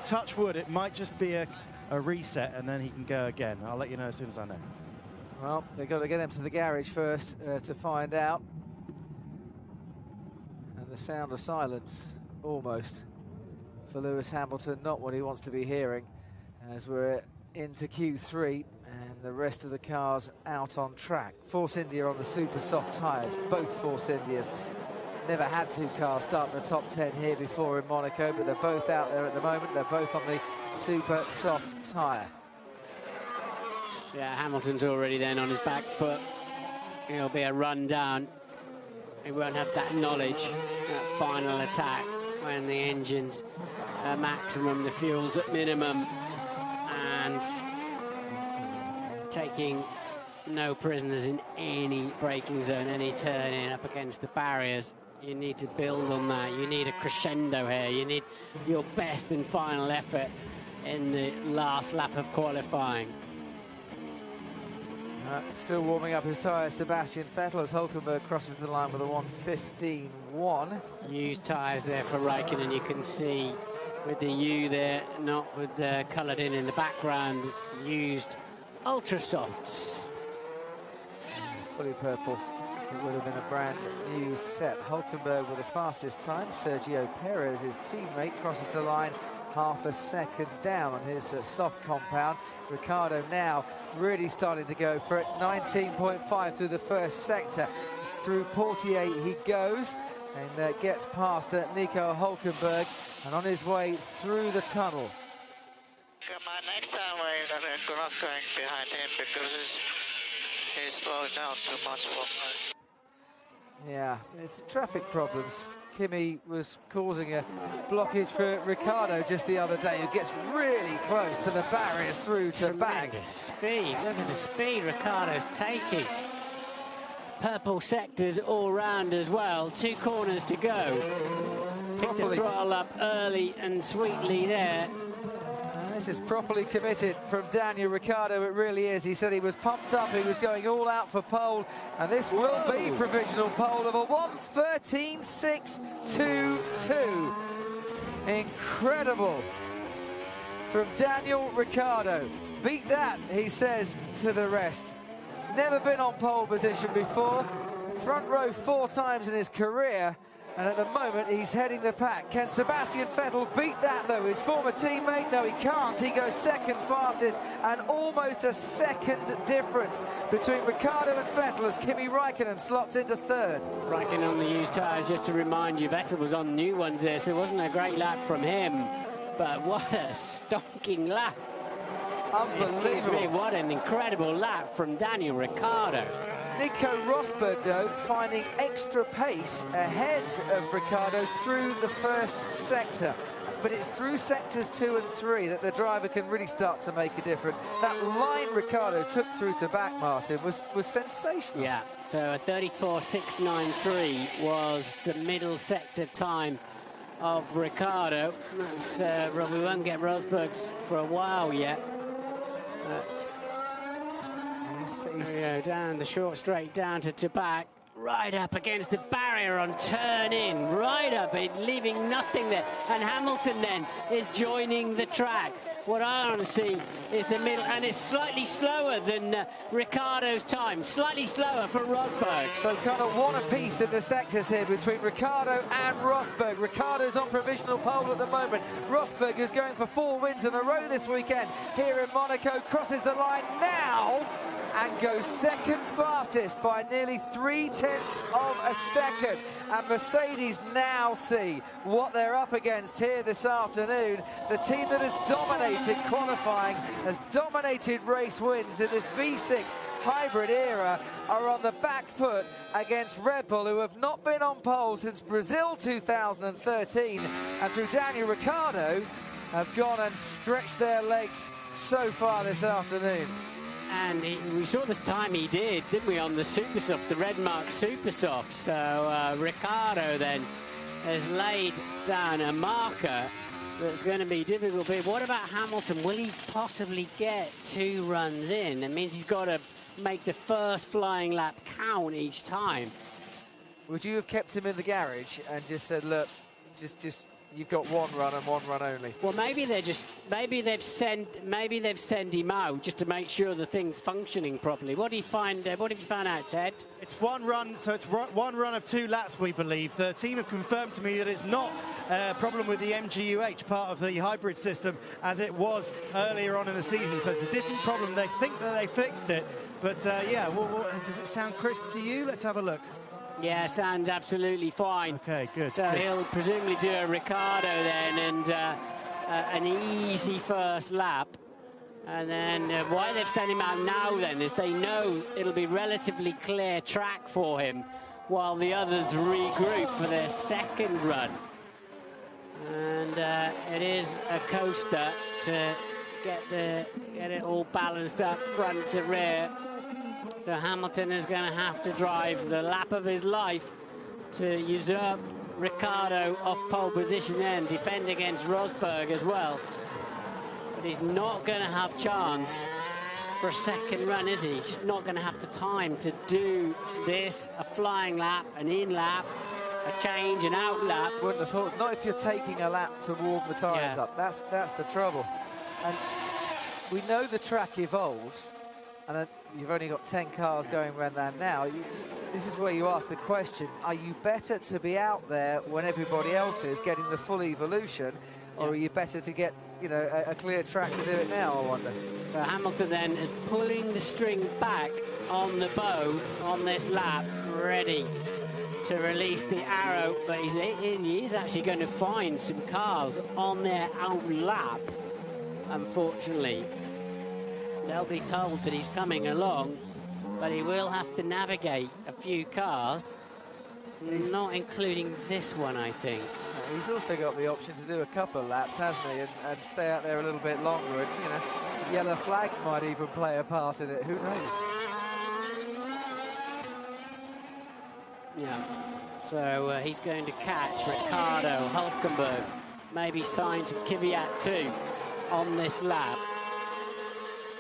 D: touch wood, it might just be a reset and then he can go again. I'll let you know as soon as I know.
B: Well, they've got to get him to the garage first to find out. And the sound of silence, almost, for Lewis Hamilton, not what he wants to be hearing as we're into Q3. And the rest of the cars out on track. Force India on the super soft tyres, both Force Indias. Never had two cars start in the top 10 here before in Monaco, but they're both out there at the moment. They're both on the super soft tyre.
C: Yeah, Hamilton's already then on his back foot. It'll be a run down. He won't have that knowledge, that final attack when the engine's at maximum, the fuel's at minimum, and taking no prisoners in any braking zone, any turning up against the barriers. You need to build on that. You need a crescendo here. You need your best and final effort in the last lap of qualifying.
B: Still warming up his tyres, Sebastian Vettel, as Hulkenberg crosses the line with a 1:15.1.
C: Used tyres there for Raikkonen. You can see with the U there, not with the coloured in the background. It's used ultra softs.
B: Fully purple. It would have been a brand new set. Hulkenberg with the fastest time. Sergio Perez, his teammate, crosses the line half a second down on his soft compound. Ricciardo now really starting to go for it. 19.5 through the first sector. Through Portier he goes and gets past Nico Hulkenberg and on his way through the tunnel.
K: Next time we're not going behind him because he's slowing down too much for me.
B: Yeah, it's traffic problems. Kimi was causing a blockage for Ricciardo just the other day, who gets really close to the barriers through to back.
C: Speed, look at the speed Ricciardo's taking. Purple sectors all round as well, 2 corners to go. Pick the throttle up early and sweetly there.
B: This is properly committed from Daniel Ricciardo, it really is. He said he was pumped up, he was going all out for pole, and this will be provisional pole of a 1:13.622. Incredible from Daniel Ricciardo. Beat that, he says to the rest. Never been on pole position before. Front row 4 times in his career. And at the moment, he's heading the pack. Can Sebastian Vettel beat that, though? His former teammate? No, he can't. He goes second fastest, and almost a second difference between Ricciardo and Vettel as Kimi Raikkonen slots into third.
C: Raikkonen on the used tyres, just to remind you, Vettel was on new ones there, so it wasn't a great lap from him. But what a stonking lap.
B: Unbelievable.
C: What an incredible lap from Daniel Ricciardo.
B: Nico Rosberg, though, finding extra pace ahead of Ricciardo through the first sector. But it's through sectors 2 and 3 that the driver can really start to make a difference. That line Ricciardo took through to back, Martin, was sensational.
C: Yeah, so a 34.693 was the middle sector time of Ricciardo. That's, we won't get Rosberg's for a while yet. But he's down the short straight down to back, right up against the barrier on turn in, right up, leaving nothing there. And Hamilton then is joining the track. What I want to see is the middle, and it's slightly slower than Ricciardo's time, slightly slower for Rosberg.
B: So kind of one apiece in the sectors here between Ricciardo and Rosberg. Ricciardo's on provisional pole at the moment. Rosberg, who's going for 4 wins in a row this weekend here in Monaco, crosses the line now and goes second fastest by nearly 0.3 of a second. And Mercedes now see what they're up against here this afternoon. The team that has dominated qualifying, has dominated race wins in this V6 hybrid era, are on the back foot against Red Bull, who have not been on pole since Brazil 2013, and through Daniel Ricciardo have gone and stretched their legs so far this afternoon.
C: And we saw the time he did, didn't we, on the Supersoft, the red mark Supersoft. So Ricciardo then has laid down a marker that's going to be difficult. But what about Hamilton? Will he possibly get 2 runs in? It means he's got to make the first flying lap count each time.
B: Would you have kept him in the garage and just said, look, just you've got one run and one run only.
C: Well, maybe they've sent him out just to make sure the thing's functioning properly. What did you find out, Ted?
D: It's one run, so it's one run of 2 laps, we believe. The team have confirmed to me that it's not a problem with the MGUH, part of the hybrid system, as it was earlier on in the season. So it's a different problem. They think that they fixed it, but yeah, does it sound crisp to you? Let's have a look.
C: Yeah, sounds absolutely fine.
D: Okay, good.
C: So he'll presumably do a Ricciardo then, and an easy first lap. And then why they've sent him out now then is they know it'll be relatively clear track for him while the others regroup for their second run. And it is a coaster to get it all balanced up front to rear. So Hamilton is going to have to drive the lap of his life to usurp Ricciardo off pole position and defend against Rosberg as well. But he's not going to have chance for a second run, is he? He's just not going to have the time to do this, a flying lap, an in lap, a change, an out lap.
B: Wouldn't have thought, not if you're taking a lap to warm the tyres up. That's the trouble. And we know the track evolves, and you've only got 10 cars going around there now. This is where you ask the question, are you better to be out there when everybody else is getting the full evolution, or are you better to get, you know, a clear track to do it now, I wonder?
C: So Hamilton then is pulling the string back on the bow on this lap, ready to release the arrow, but he is actually going to find some cars on their out lap, unfortunately. They'll be told that he's coming along, but he will have to navigate a few cars, not including this one, I think.
B: He's also got the option to do a couple of laps, hasn't he, and stay out there a little bit longer, and, you know, yellow flags might even play a part in it, who knows?
C: Yeah, so he's going to catch Ricciardo, Hülkenberg, maybe Sainz and Kvyat too on this lap.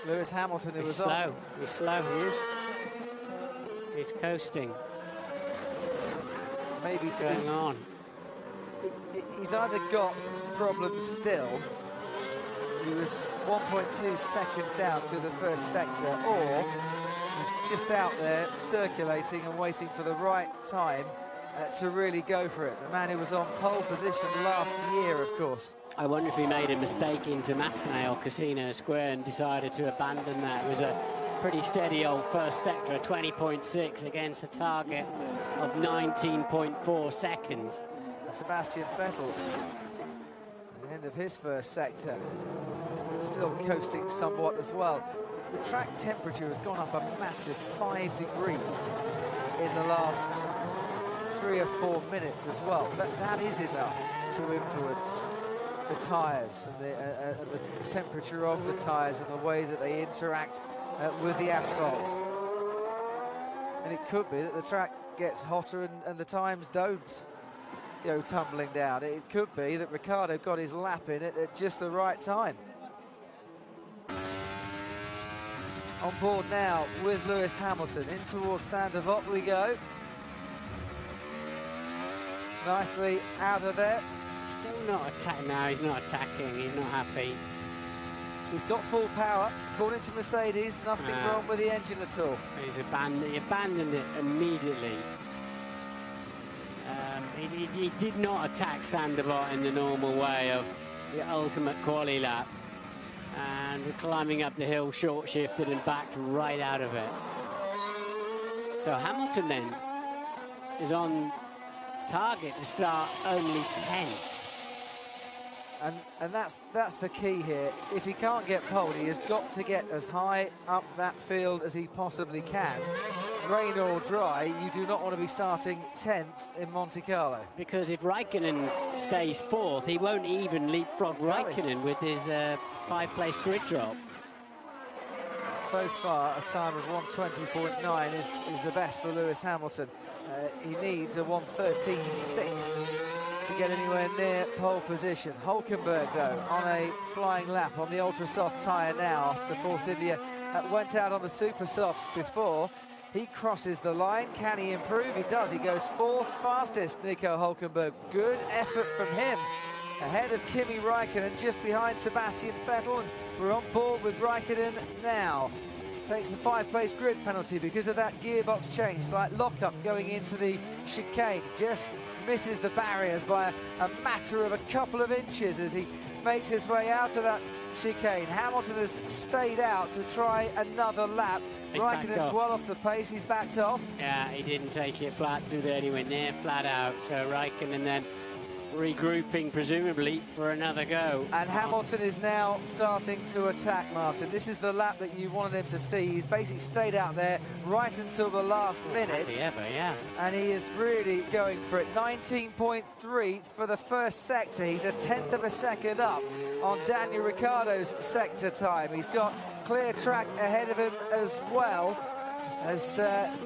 B: Lewis Hamilton, who was
C: slow.
B: on.
C: He's slow.
B: He is.
C: He's coasting.
B: Maybe
C: what's going on?
B: He's either got problems still. He was 1.2 seconds down through the first sector, or he's just out there circulating and waiting for the right time to really go for it. The man who was on pole position last year, of course.
C: I wonder if he made a mistake into Massenet or Casino Square and decided to abandon that. It was a pretty steady old first sector, 20.6 against a target of 19.4 seconds.
B: Sebastian Vettel, at the end of his first sector, still coasting somewhat as well. The track temperature has gone up a massive 5 degrees in the last 3 or 4 minutes as well. That is enough to influence the tyres and the temperature of the tyres and the way that they interact with the asphalt. And it could be that the track gets hotter and the times don't go tumbling down. It could be that Ricciardo got his lap in it at just the right time. On board now with Lewis Hamilton. In towards Sainte-Devote we go. Nicely out of there.
C: Still not attacking now, he's not attacking, he's not happy.
B: He's got full power. According to Mercedes, nothing wrong with the engine at all.
C: He abandoned it immediately. He did not attack Sainte-Devote in the normal way of the ultimate quali lap. And climbing up the hill, short shifted and backed right out of it. So Hamilton then is on target to start only 10th.
B: And that's the key here. If he can't get pole, he has got to get as high up that field as he possibly can. Rain or dry, you do not want to be starting 10th in Monte Carlo.
C: Because if Raikkonen stays 4th, he won't even leapfrog Raikkonen with his 5-place grid drop.
B: So far, a time of 1:20.9 is the best for Lewis Hamilton. He needs a 1:13.6 to get anywhere near pole position. Hülkenberg, though, on a flying lap on the ultra-soft tyre now after Force India went out on the super softs before. He crosses the line. Can he improve? He does. He goes 4th fastest, Nico Hülkenberg. Good effort from him ahead of Kimi Räikkönen, just behind Sebastian Vettel, and we're on board with Räikkönen now. Takes the 5-place grid penalty because of that gearbox change. Slight lockup going into the chicane. Just misses the barriers by a matter of a couple of inches as he makes his way out of that chicane. Hamilton has stayed out to try another lap. Räikkönen's well off the pace, he's backed off.
C: Yeah, he didn't take it flat through there, anywhere near flat out. So Räikkönen then regrouping, presumably, for another go.
B: And Hamilton is now starting to attack, Martin. This is the lap that you wanted him to see. He's basically stayed out there right until the last minute.
C: Has he ever, yeah.
B: And he is really going for it. 19.3 for the first sector. He's a 1/10 of a second up on Daniel Ricciardo's sector time. He's got clear track ahead of him as well. As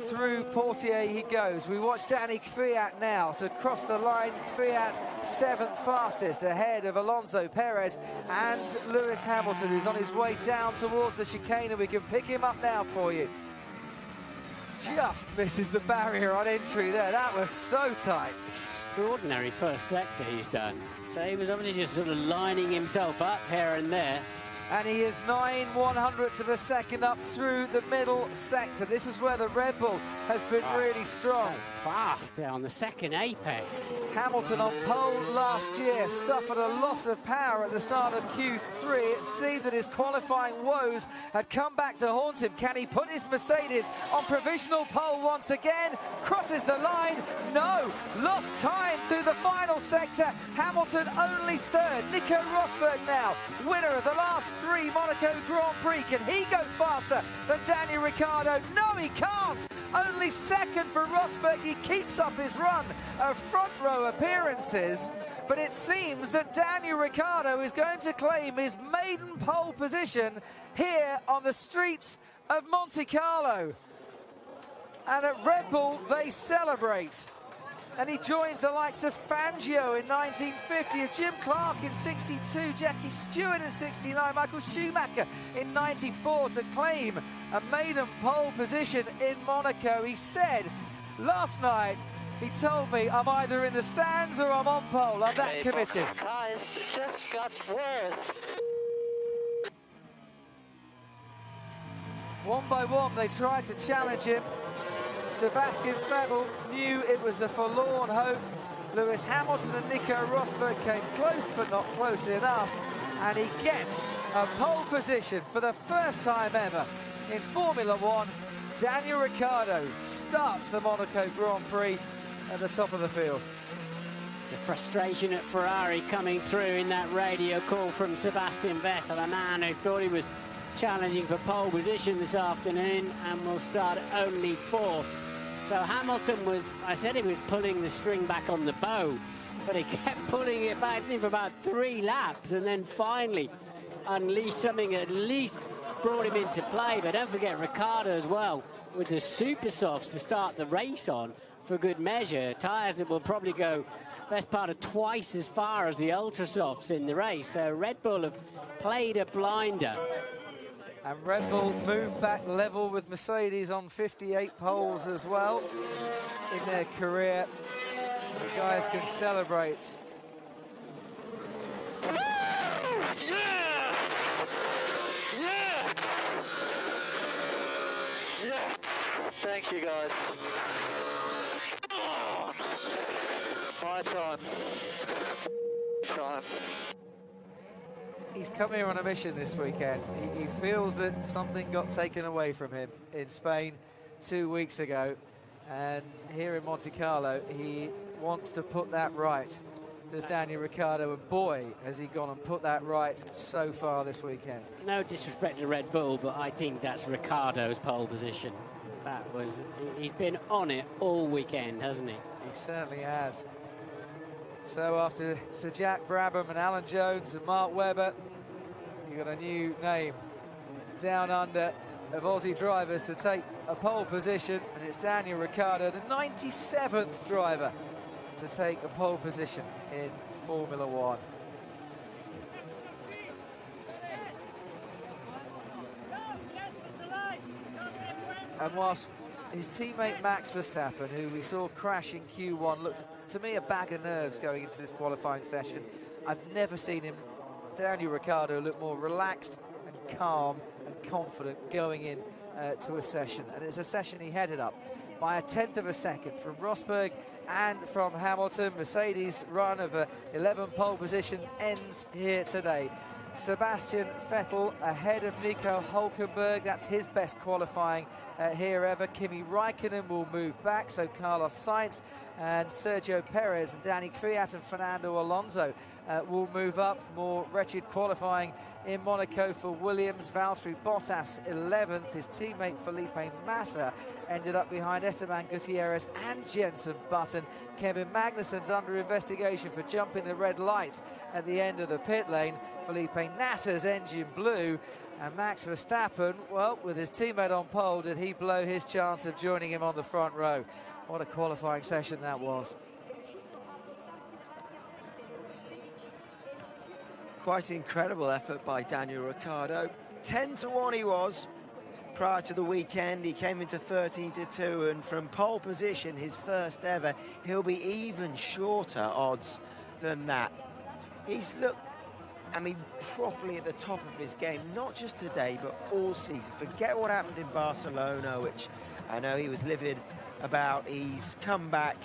B: through Portier he goes. We watch Danny Kvyat now to cross the line. Kvyat 7th fastest, ahead of Alonso, Perez and Lewis Hamilton, who's on his way down towards the chicane, and we can pick him up now for you. Just misses the barrier on entry there. That was so tight.
C: Extraordinary first sector he's done. So he was obviously just sort of lining himself up here and there.
B: And he is 9/100ths of a second up through the middle sector. This is where the Red Bull has been really strong.
C: So fast there on the second apex.
B: Hamilton on pole last year suffered a loss of power at the start of Q3. It seemed that his qualifying woes had come back to haunt him. Can he put his Mercedes on provisional pole once again? Crosses the line. No. Lost time through the final sector. Hamilton only 3rd. Nico Rosberg now, winner of the last 3 Monaco Grand Prix. Can he go faster than Daniel Ricciardo? No, he can't. Only 2nd for Rosberg. He keeps up his run of front row appearances, but it seems that Daniel Ricciardo is going to claim his maiden pole position here on the streets of Monte Carlo. And at Red Bull, they celebrate. And he joins the likes of Fangio in 1950, of Jim Clark in 62, Jackie Stewart in 69, Michael Schumacher in 94 to claim a maiden pole position in Monaco. He said last night, he told me, I'm either in the stands or I'm on pole. I'm that committed.
L: Guys, it just got worse.
B: One by one, they tried to challenge him. Sebastian Vettel knew it was a forlorn hope. Lewis Hamilton and Nico Rosberg came close, but not close enough. And he gets a pole position for the first time ever in Formula 1. Daniel Ricciardo starts the Monaco Grand Prix at the top of the field.
C: The frustration at Ferrari coming through in that radio call from Sebastian Vettel, a man who thought he was challenging for pole position this afternoon and will start only 4th. So Hamilton was, I said he was pulling the string back on the bow, but he kept pulling it back in for about 3 laps and then finally unleashed something that at least brought him into play. But don't forget Ricciardo as well with the super softs to start the race on for good measure. Tyres that will probably go best part of twice as far as the ultra softs in the race. So Red Bull have played a blinder.
B: And Red Bull moved back level with Mercedes on 58 poles as well in their career. The guys can celebrate.
K: Yeah! Yeah! Yeah! Thank you, guys. Oh, my time.
B: He's come here on a mission this weekend. He feels that something got taken away from him in Spain 2 weeks ago. And here in Monte Carlo, he wants to put that right. Does Daniel Ricciardo, and boy, has he gone and put that right so far this weekend.
C: No disrespect to Red Bull, but I think that's Ricciardo's pole position. That was, he's been on it all weekend, hasn't he?
B: He certainly has. So after Sir Jack Brabham and Alan Jones and Mark Webber, you've got a new name down under of Aussie drivers to take a pole position, and it's Daniel Ricciardo, the 97th driver to take a pole position in Formula 1. And whilst his teammate Max Verstappen, who we saw crash in Q1, looked to me a bag of nerves going into this qualifying session, I've never seen him, Daniel Ricciardo, look more relaxed and calm and confident going in to a session. And it's a session he headed up by a 1/10 of a second from Rosberg and from Hamilton. Mercedes' run of 11 pole position ends here today. Sebastian Vettel ahead of Nico Hülkenberg. That's his best qualifying here ever. Kimi Raikkonen will move back, so Carlos Sainz and Sergio Perez and Danny Kvyat and Fernando Alonso will move up. More wretched qualifying in Monaco for Williams. Valtteri Bottas 11th. His teammate Felipe Massa ended up behind Esteban Gutierrez and Jenson Button. Kevin Magnussen's under investigation for jumping the red light at the end of the pit lane. Felipe Nasser's engine blew, and Max Verstappen, well, with his teammate on pole, did he blow his chance of joining him on the front row. What a qualifying session that was.
A: Quite incredible effort by Daniel Ricciardo. 10-1 he was prior to the weekend. He came into 13-2, and from pole position, his first ever, he'll be even shorter odds than that. He's looked, I mean, properly at the top of his game, not just today, but all season. Forget what happened in Barcelona, which I know he was livid about. He's come back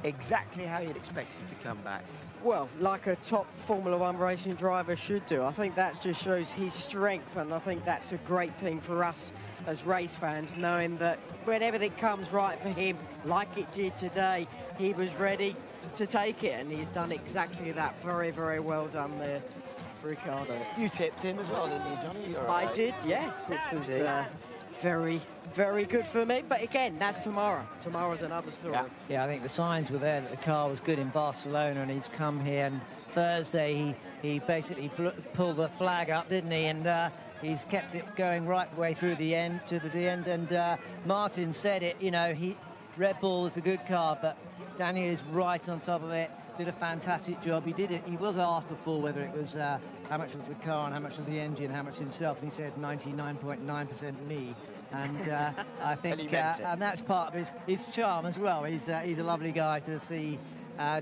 A: exactly how you'd expect him to come back.
G: Well, like a top Formula 1 racing driver should do. I think that just shows his strength, and I think that's a great thing for us as race fans, knowing that when everything comes right for him, like it did today, he was ready to take it, and he's done exactly that. Very, very well done there, Ricciardo.
A: You tipped him as well, didn't you, Johnny?
G: I did, yes, which was very, very good for me. But again, that's tomorrow. Tomorrow's another story.
F: Yeah, I think the signs were there that the car was good in Barcelona, and he's come here, and Thursday he basically pulled the flag up, didn't he? And he's kept it going right the way through the end, to the end. And Martin said it, you know, Red Bull is a good car, but Daniel is right on top of it. Did a fantastic job. He did it. He was asked before whether it was how much was the car and how much was the engine, how much himself, and he said 99.9% me. And I think and that's part of his charm as well. He's a lovely guy to see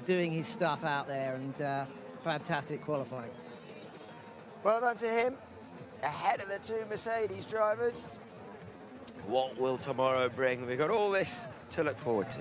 F: doing his stuff out there, and fantastic qualifying.
A: Well done to him. Ahead of the two Mercedes drivers. What will tomorrow bring? We've got all this to look forward to.